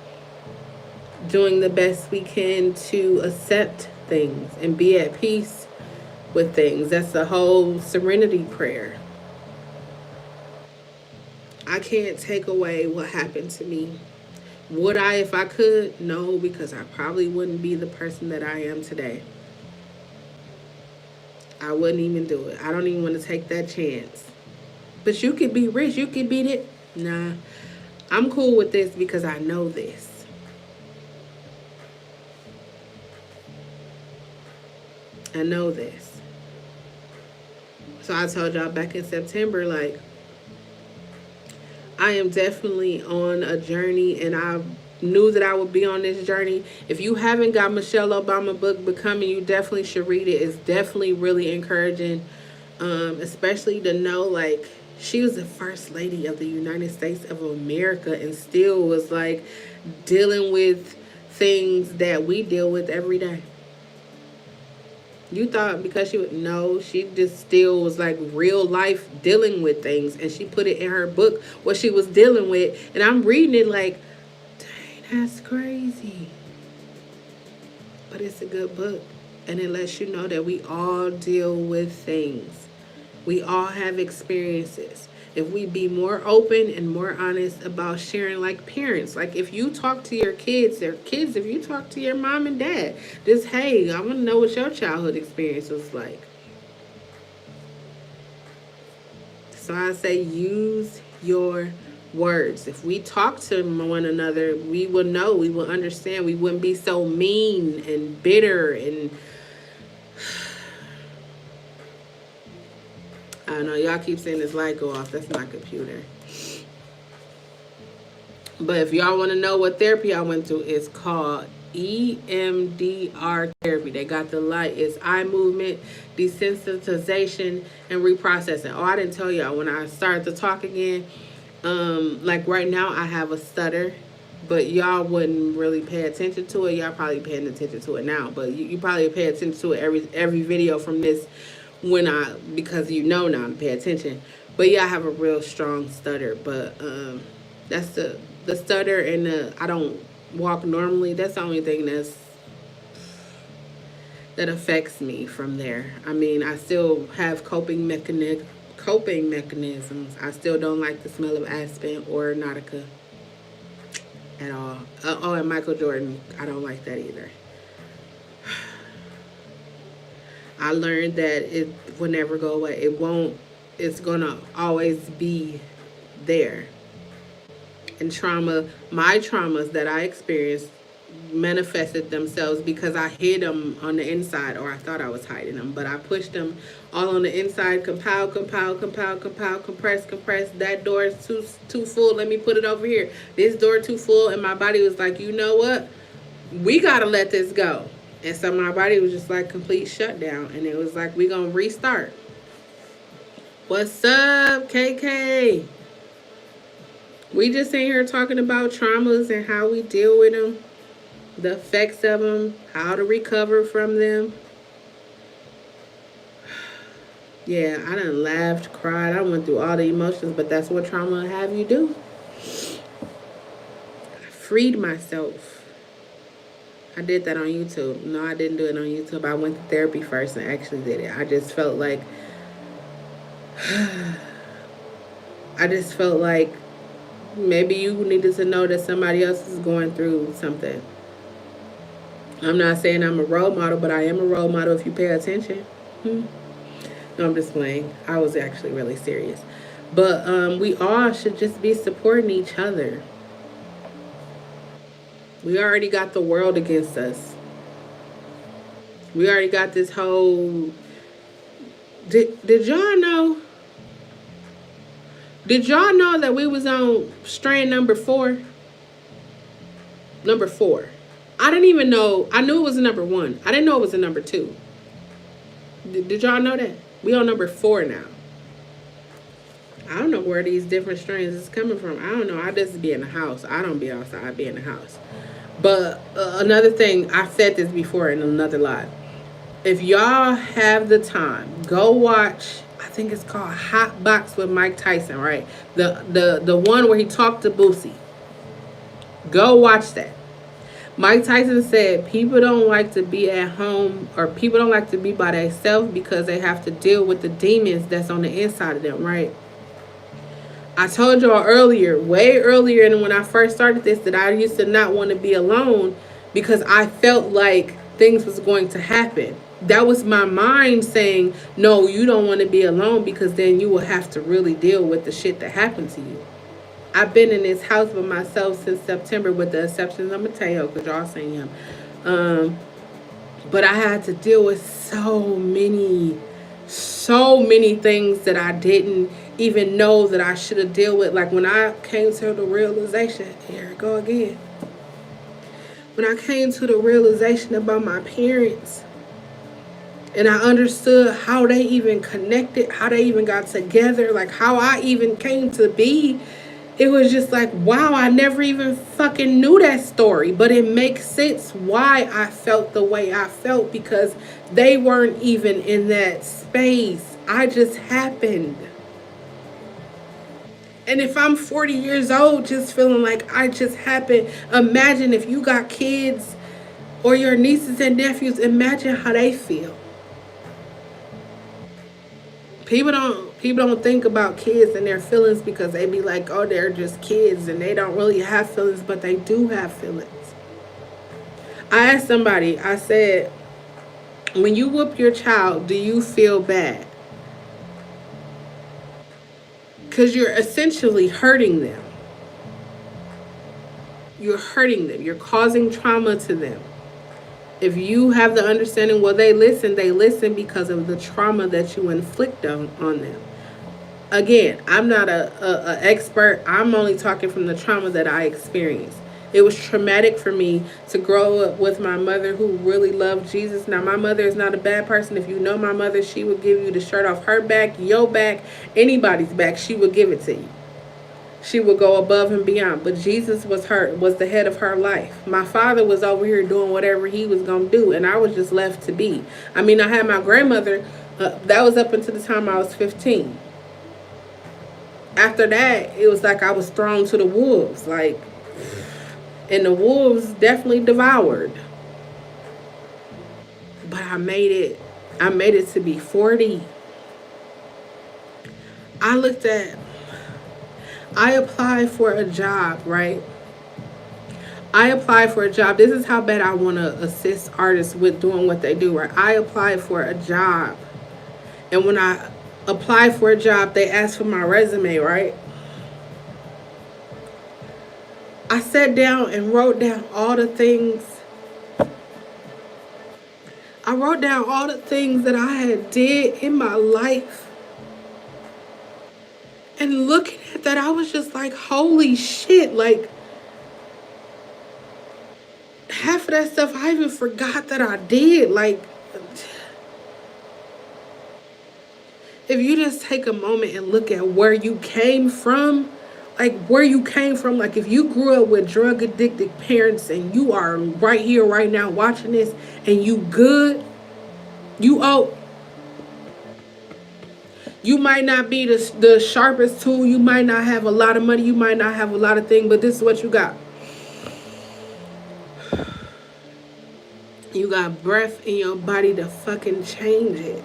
doing the best we can to accept things and be at peace with things. That's the whole serenity prayer. I can't take away what happened to me. Would I if I could? No, because I probably wouldn't be the person that I am today. I wouldn't even do it. I don't even want to take that chance. But you could be rich. You could beat it. Nah. I'm cool with this because I know this. I know this. So I told y'all back in September, like, I am definitely on a journey, and I knew that I would be on this journey. If you haven't got Michelle Obama book, Becoming, you definitely should read it. It's definitely really encouraging, especially to know, like, she was the first lady of the United States of America and still was, like, dealing with things that we deal with every day. You thought because she would know, she just still was like real life dealing with things, and she put it in her book what she was dealing with, and I'm reading it like, dang, that's crazy. But it's a good book, and it lets you know that we all deal with things. We all have experiences. If we be more open and more honest about sharing, like parents, like if you talk to your kids, their kids, if you talk to your mom and dad, just, hey, I want to know what your childhood experience was like. So I say use your words. If we talk to one another, we will know, we will understand, we wouldn't be so mean and bitter and I don't know, y'all keep saying this light go off. That's my computer. But if y'all want to know what therapy I went through, it's called EMDR therapy. They got the light. It's eye movement, desensitization, and reprocessing. Oh, I didn't tell y'all when I started to talk again. Like right now, I have a stutter, but y'all wouldn't really pay attention to it. Y'all probably paying attention to it now, but you probably pay attention to it every video from this because you know now to pay attention. But yeah, I have a real strong stutter, but that's the stutter and I don't walk normally. That's the only thing that affects me from there. I mean, I still have coping mechanisms. I still don't like the smell of Aspen or Nautica at all. Oh, and Michael Jordan, I don't like that either. I learned that it will never go away. It won't. It's going to always be there. And my traumas that I experienced manifested themselves because I hid them on the inside, or I thought I was hiding them, but I pushed them all on the inside, compile, compress. That door is too full. Let me put it over here. This door too full. And my body was like, you know what? We got to let this go. And so my body was just like complete shutdown. And it was like, we going to restart. What's up, KK? We just in here talking about traumas and how we deal with them, the effects of them, how to recover from them. Yeah, I done laughed, cried. I went through all the emotions, but that's what trauma have you do. I freed myself. I did that on YouTube. No, I didn't do it on YouTube. I went to therapy first and actually did it. I just felt like maybe you needed to know that somebody else is going through something. I'm not saying I'm a role model, but I am a role model if you pay attention. No, I'm just playing. I was actually really serious. But we all should just be supporting each other. We already got the world against us. We already got this whole... Did y'all know? Did y'all know that we was on strand number 4? Number 4. I didn't even know. I knew it was a number 1. I didn't know it was a number 2. Did y'all know that? We on number 4 now. I don't know where these different strains is coming from. I don't know. I just be in the house. I don't be outside. I be in the house. But another thing, I said this before in another live. If y'all have the time, go watch. I think it's called Hot Box with Mike Tyson, right? The one where he talked to Boosie. Go watch that. Mike Tyson said people don't like to be at home, or people don't like to be by themselves because they have to deal with the demons that's on the inside of them, right? I told y'all earlier, way earlier than when I first started this, that I used to not want to be alone because I felt like things was going to happen. That was my mind saying, no, you don't want to be alone because then you will have to really deal with the shit that happened to you. I've been in this house by myself since September, with the exceptions of Mateo, because y'all seen him. But I had to deal with so many things that I didn't even know that I should have dealt with. Like when I came to the realization, here I go again. When I came to the realization about my parents, and I understood how they even connected, how they even got together, like how I even came to be, it was just like, wow, I never even fucking knew that story. But it makes sense why I felt the way I felt, because they weren't even in that space. I just happened. And if I'm 40 years old just feeling like I just happened, imagine if you got kids or your nieces and nephews, imagine how they feel. People don't think about kids and their feelings because they be like, oh, they're just kids and they don't really have feelings, but they do have feelings. I asked somebody, I said, when you whoop your child, do you feel bad? Because you're essentially hurting them. You're hurting them. You're causing trauma to them. If you have the understanding, well, they listen because of the trauma that you inflict on them. Again, I'm not a expert. I'm only talking from the trauma that I experienced. It was traumatic for me to grow up with my mother who really loved Jesus. Now, my mother is not a bad person. If you know my mother, she would give you the shirt off her back, your back, anybody's back. She would give it to you. She would go above and beyond. But Jesus was the head of her life. My father was over here doing whatever he was going to do, and I was just left to be. I mean, I had my grandmother. That was up until the time I was 15. After that, it was like I was thrown to the wolves. And the wolves definitely devoured. But I made it. I made it to be 40. I applied for a job, right? I applied for a job. This is how bad I want to assist artists with doing what they do, right? I applied for a job. And when I applied for a job, they asked for my resume, right? I sat down and wrote down all the things. I wrote down all the things that I had did in my life. And looking at that, I was just like, holy shit. Like, half of that stuff I even forgot that I did. Like, if you just take a moment and look at where you came from, like if you grew up with drug addicted parents and you are right here, right now watching this and you good, you might not be the sharpest tool. You might not have a lot of money. You might not have a lot of things, but this is what you got. You got breath in your body to fucking change it.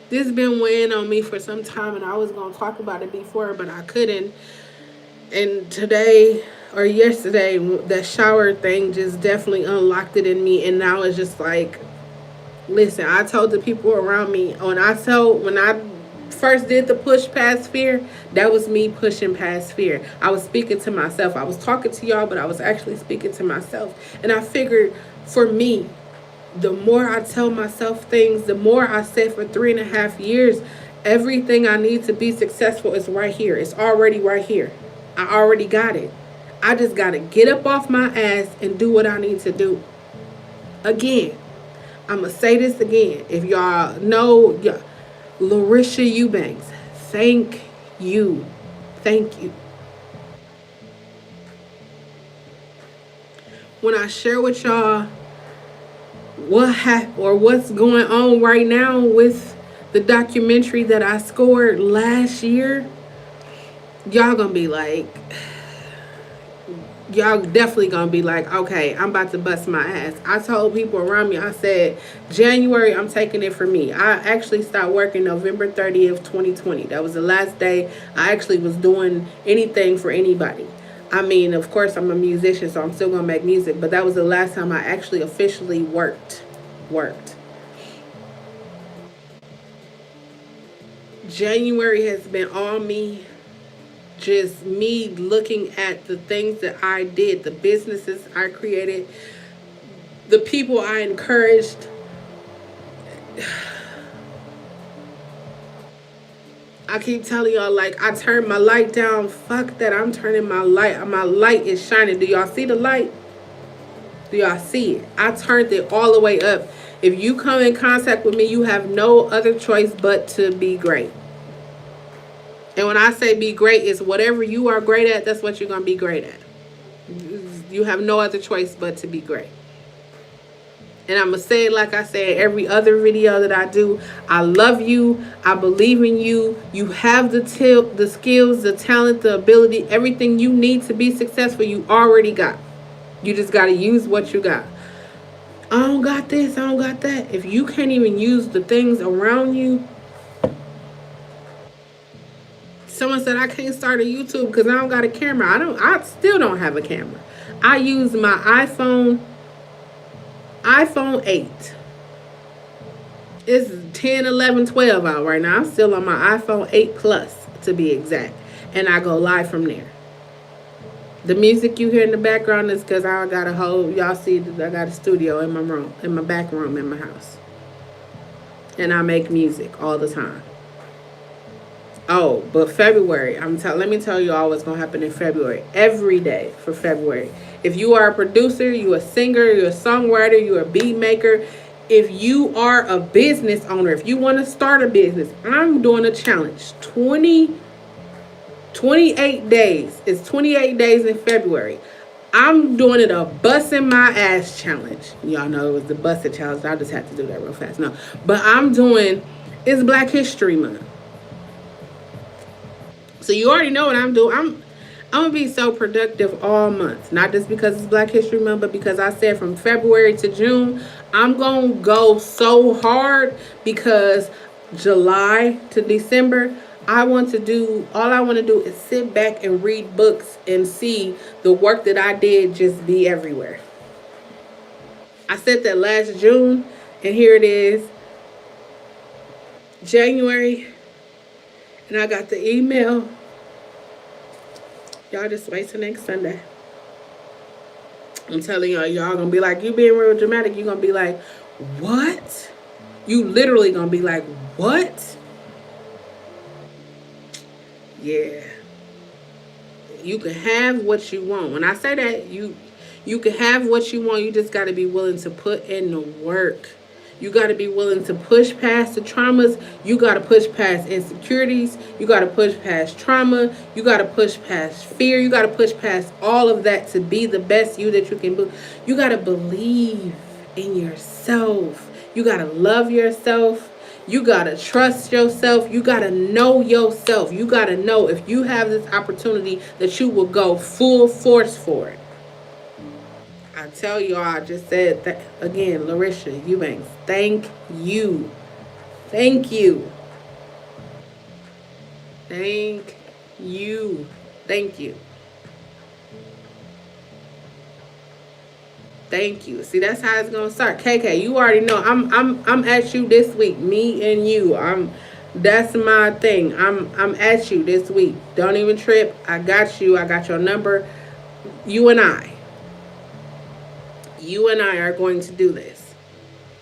This has been weighing on me for some time, and I was going to talk about it before, but I couldn't. And today or yesterday, that shower thing just definitely unlocked it in me, and now it's just like, listen, I told the people around me, when I first did the push past fear, that was me pushing past fear. I was speaking to myself. I was talking to y'all, but I was actually speaking to myself. And I figured for me, the more I tell myself things, the more I said for 3.5 years, everything I need to be successful is right here. It's already right here. I already got it. I just got to get up off my ass and do what I need to do. Again, I'm going to say this again. If y'all know Larisha Eubanks, thank you. Thank you. When I share with y'all what's going on right now with the documentary that I scored last year, y'all gonna be like, y'all definitely gonna be like, okay, I'm about to bust my ass. I told people around me, I said, January, I'm taking it for me. I actually stopped working November 30th, 2020. That was the last day I actually was doing anything for anybody. I mean, of course, I'm a musician, so I'm still gonna make music, but that was the last time I actually officially worked. January has been on me, just me looking at the things that I did, the businesses I created, the people I encouraged. I keep telling y'all, like, I turned my light down. Fuck that, I'm turning my light. My light is shining. Do y'all see the light? Do y'all see it? I turned it all the way up. If you come in contact with me, you have no other choice but to be great. And when I say be great, it's whatever you are great at, that's what you're going to be great at. You have no other choice but to be great. And I'm going to say it like I say in every other video that I do. I love you. I believe in you. You have the skills, the talent, the ability, everything you need to be successful, you already got. You just got to use what you got. I don't got this, I don't got that. If you can't even use the things around you. Someone said I can't start a YouTube because I don't got a camera. I still don't have a camera. I use my iPhone 8. It's 10, 11, 12 out right now. I'm still on my iPhone 8 Plus to be exact. And I go live from there. The music you hear in the background is because I got y'all see that I got a studio in my room, in my back room in my house. And I make music all the time. Oh, but February, let me tell you all what's going to happen in February. Every day for February. If you are a producer, you a singer, you're a songwriter, you're a beat maker, if you are a business owner, if you want to start a business, I'm doing a challenge. 28 days. It's 28 days in February. I'm doing it a busting my ass challenge. Y'all know it was the busted challenge. I just had to do that real fast. No. But it's Black History Month. So you already know what I'm doing. I'm gonna be so productive all month. Not just because it's Black History Month, but because I said from February to June, I'm gonna go so hard because July to December, all I want to do is sit back and read books and see the work that I did just be everywhere. I said that last June, and here it is, January, and I got the email. Y'all just wait till next Sunday. I'm telling y'all gonna be like, you being real dramatic. You're gonna be like, what? You literally gonna be like, what? Yeah. You can have what you want. When I say that, you can have what you want. You just got to be willing to put in the work. You got to be willing to push past the traumas. You got to push past insecurities. You got to push past trauma. You got to push past fear. You got to push past all of that to be the best you that you can be. You got to believe in yourself. You got to love yourself. You got to trust yourself. You got to know yourself. You got to know if you have this opportunity that you will go full force for it. I tell y'all, I just said that again, Larisha Eubanks, thank you. Thank you. Thank you. Thank you. Thank you. See, that's how it's gonna start. KK, you already know. I'm at you this week. Me and you. That's my thing. I'm at you this week. Don't even trip. I got you. I got your number. You and I are going to do this.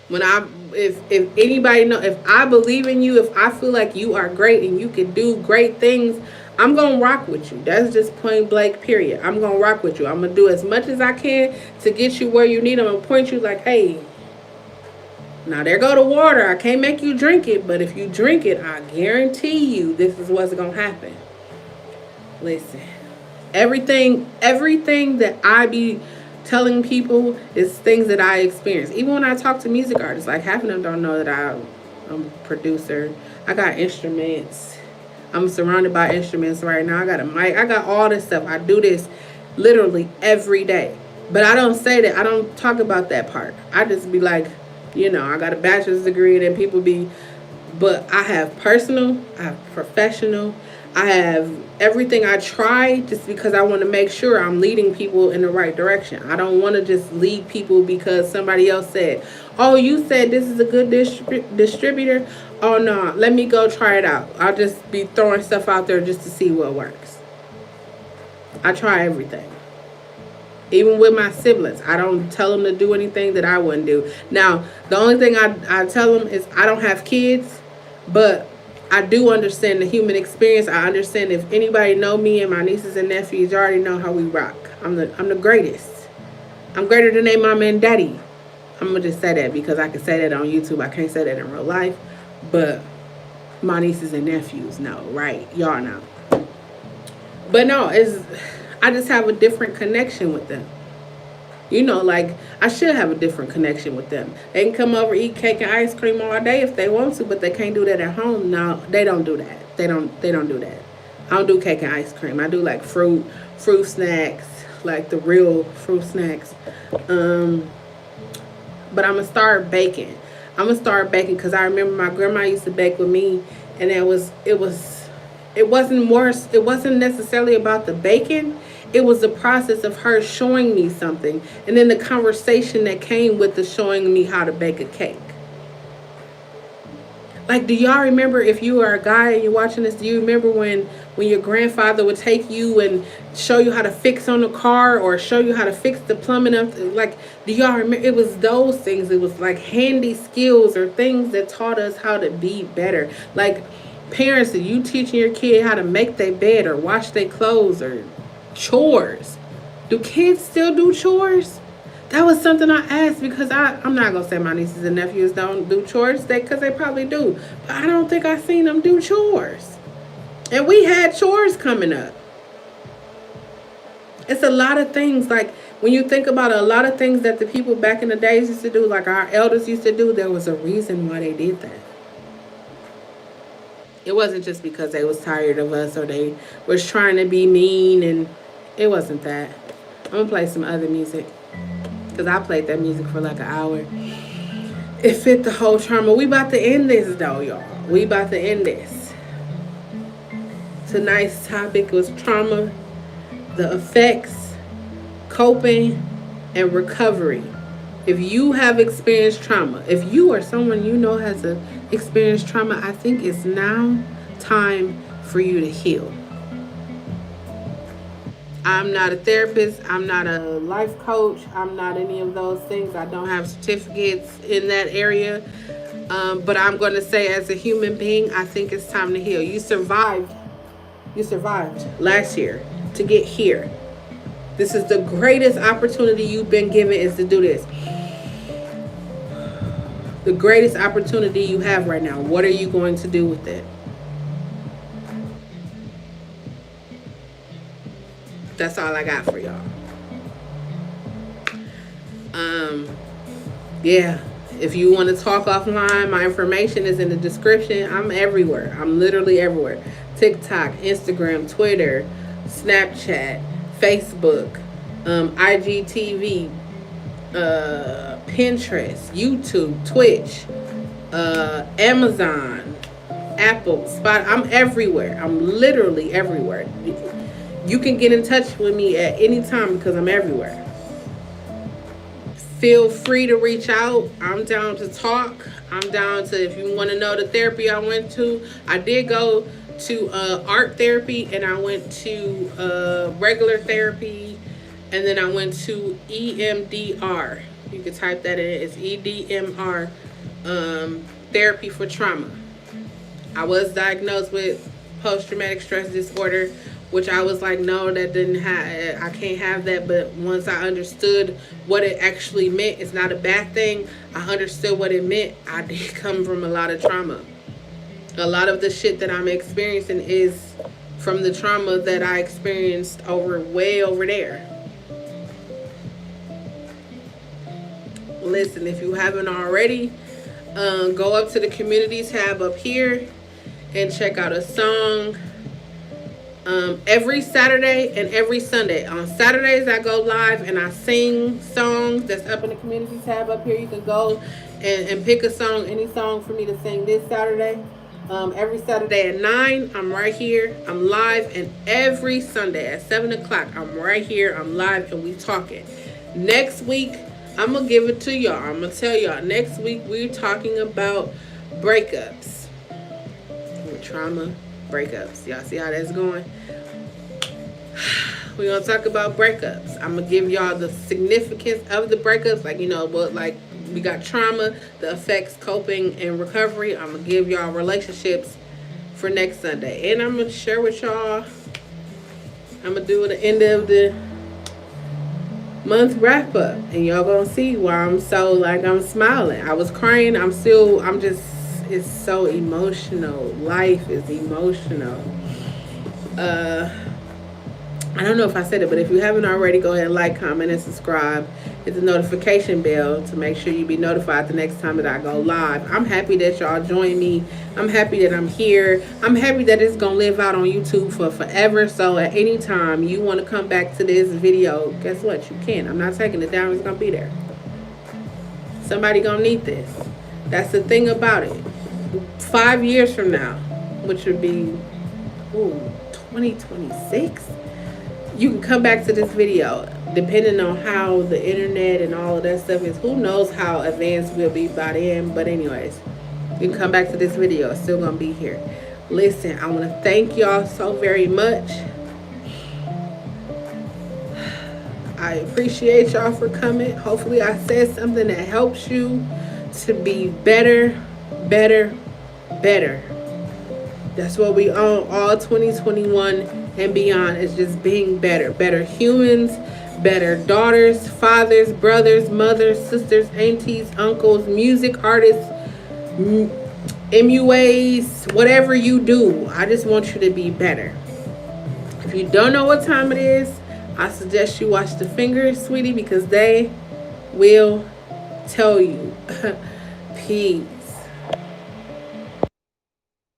If anybody know, if I believe in you, if I feel like you are great and you can do great things, I'm going to rock with you. That's just point blank, period. I'm going to rock with you. I'm going to do as much as I can to get you where you need. I'm going to point you like, hey, Now, there go the water. I can't make you drink it, but if you drink it, I guarantee you this is what's going to happen. Listen, everything that I be telling people is things that I experience. Even when I talk to music artists, like half of them don't know that I'm a producer. I got instruments. I'm surrounded by instruments right now. I got a mic. I got all this stuff. I do this literally every day. But I don't say that. I don't talk about that part. I just be like, I got a bachelor's degree, and then people be, but I have personal, I have professional, I have everything. I try just because I want to make sure I'm leading people in the right direction. I don't want to just lead people because somebody else said, oh, you said this is a good distributor. Oh, no, let me go try it out. I'll just be throwing stuff out there just to see what works. I try everything. Even with my siblings, I don't tell them to do anything that I wouldn't do. Now, the only thing I tell them is I don't have kids, but I do understand the human experience. I understand if anybody know me and my nieces and nephews, you already know how we rock. I'm the greatest. I'm greater than their mama and daddy. I'm going to just say that because I can say that on YouTube. I can't say that in real life. But my nieces and nephews know, right? Y'all know. But no, I just have a different connection with them. Like I should have a different connection with them. They can come over, eat cake and ice cream all day if they want to, but they can't do that at home. No, they don't do that. They don't do that. I don't do cake and ice cream. I do like fruit snacks, like the real fruit snacks. But I'm gonna start baking. Because I remember my grandma used to bake with me, and it wasn't necessarily about the baking. It was the process of her showing me something, and then the conversation that came with the showing me how to bake a cake. Like, do y'all remember, if you are a guy and you're watching this, do you remember when your grandfather would take you and show you how to fix on the car or show you how to fix the plumbing up? Like, do y'all remember? It was those things. It was like handy skills or things that taught us how to be better. Like, parents, are you teaching your kid how to make their bed or wash their clothes or chores? Do kids still do chores? That was something I asked because I'm not going to say my nieces and nephews don't do chores because they probably do. But I don't think I seen them do chores. And we had chores coming up. It's a lot of things. Like, when you think about a lot of things that the people back in the days used to do, like our elders used to do, there was a reason why they did that. It wasn't just because they was tired of us or they was trying to be mean, and it wasn't that. I'm going to play some other music because I played that music for like an hour. It fit the whole trauma. We about to end this though, y'all. We about to end this. Tonight's topic was trauma, the effects, coping, and recovery. If you have experienced trauma, if you or someone you know has experienced trauma, I think it's now time for you to heal. I'm not a therapist. I'm not a life coach. I'm not any of those things. I don't have certificates in that area. But I'm going to say, as a human being, I think it's time to heal. You survived last year to get here. This is the greatest opportunity you've been given, is to do this. The greatest opportunity you have right now. What are you going to do with it? That's all I got for y'all. Yeah. If you want to talk offline, my information is in the description. I'm everywhere. I'm literally everywhere. TikTok, Instagram, Twitter, Snapchat, Facebook, IGTV, Pinterest, YouTube, Twitch, Amazon, Apple, Spot. I'm everywhere. I'm literally everywhere. You can get in touch with me at any time because I'm everywhere. Feel free to reach out. I'm down to talk. I'm down to, if you want to know the therapy I went to. I did go to art therapy, and I went to regular therapy, and then I went to EMDR. You can type that in. It's EDMR, therapy for trauma. I was diagnosed with post-traumatic stress disorder which I was like, no, that didn't have, I can't have that. But once I understood what it actually meant, it's not a bad thing. I understood what it meant. I did come from a lot of trauma. A lot of the shit that I'm experiencing is from the trauma that I experienced way over there. Listen, if you haven't already, go up to the community tab up here and check out a song. Every Saturday and every Sunday. On Saturdays, I go live and I sing songs that's up in the community tab up here. You can go and pick a song, any song for me to sing this Saturday. Every Saturday at 9, I'm right here. I'm live. And every Sunday at 7 o'clock, I'm right here. I'm live and we talking. Next week, I'm going to give it to y'all. I'm going to tell y'all. Next week, we're talking about breakups. Trauma breakups. Y'all see how that's going? We're going to talk about breakups. I'm going to give y'all the significance of the breakups. Like, but like we got trauma, the effects, coping, and recovery. I'm going to give y'all relationships for next Sunday. And I'm going to share with y'all, I'm going to do the end of the month wrap up. And y'all going to see why I'm so, like, I'm smiling. I was crying. It's so emotional. Life is emotional. I don't know if I said it, but if you haven't already, go ahead and like, comment, and subscribe. Hit the notification bell to make sure you be notified the next time that I go live. I'm happy that y'all join me. I'm happy that I'm here. I'm happy that it's going to live out on YouTube for forever. So at any time you want to come back to this video, guess what? You can. I'm not taking it down. It's going to be there. Somebody going to need this. That's the thing about it. 5 years from now, which would be 2026, you can come back to this video. Depending on how the internet and all of that stuff is, who knows how advanced we'll be by then. But anyways, you can come back to this video. It's still gonna be here. Listen, I want to thank y'all so very much. I appreciate y'all for coming. Hopefully I said something that helps you to be better. That's what we own all 2021 and beyond, is just being better humans, better daughters, fathers, brothers, mothers, sisters, aunties, uncles, music artists, MUAs, whatever you do. I just want you to be better. If you don't know what time it is, I suggest you watch the fingers, sweetie, because they will tell you. Peace.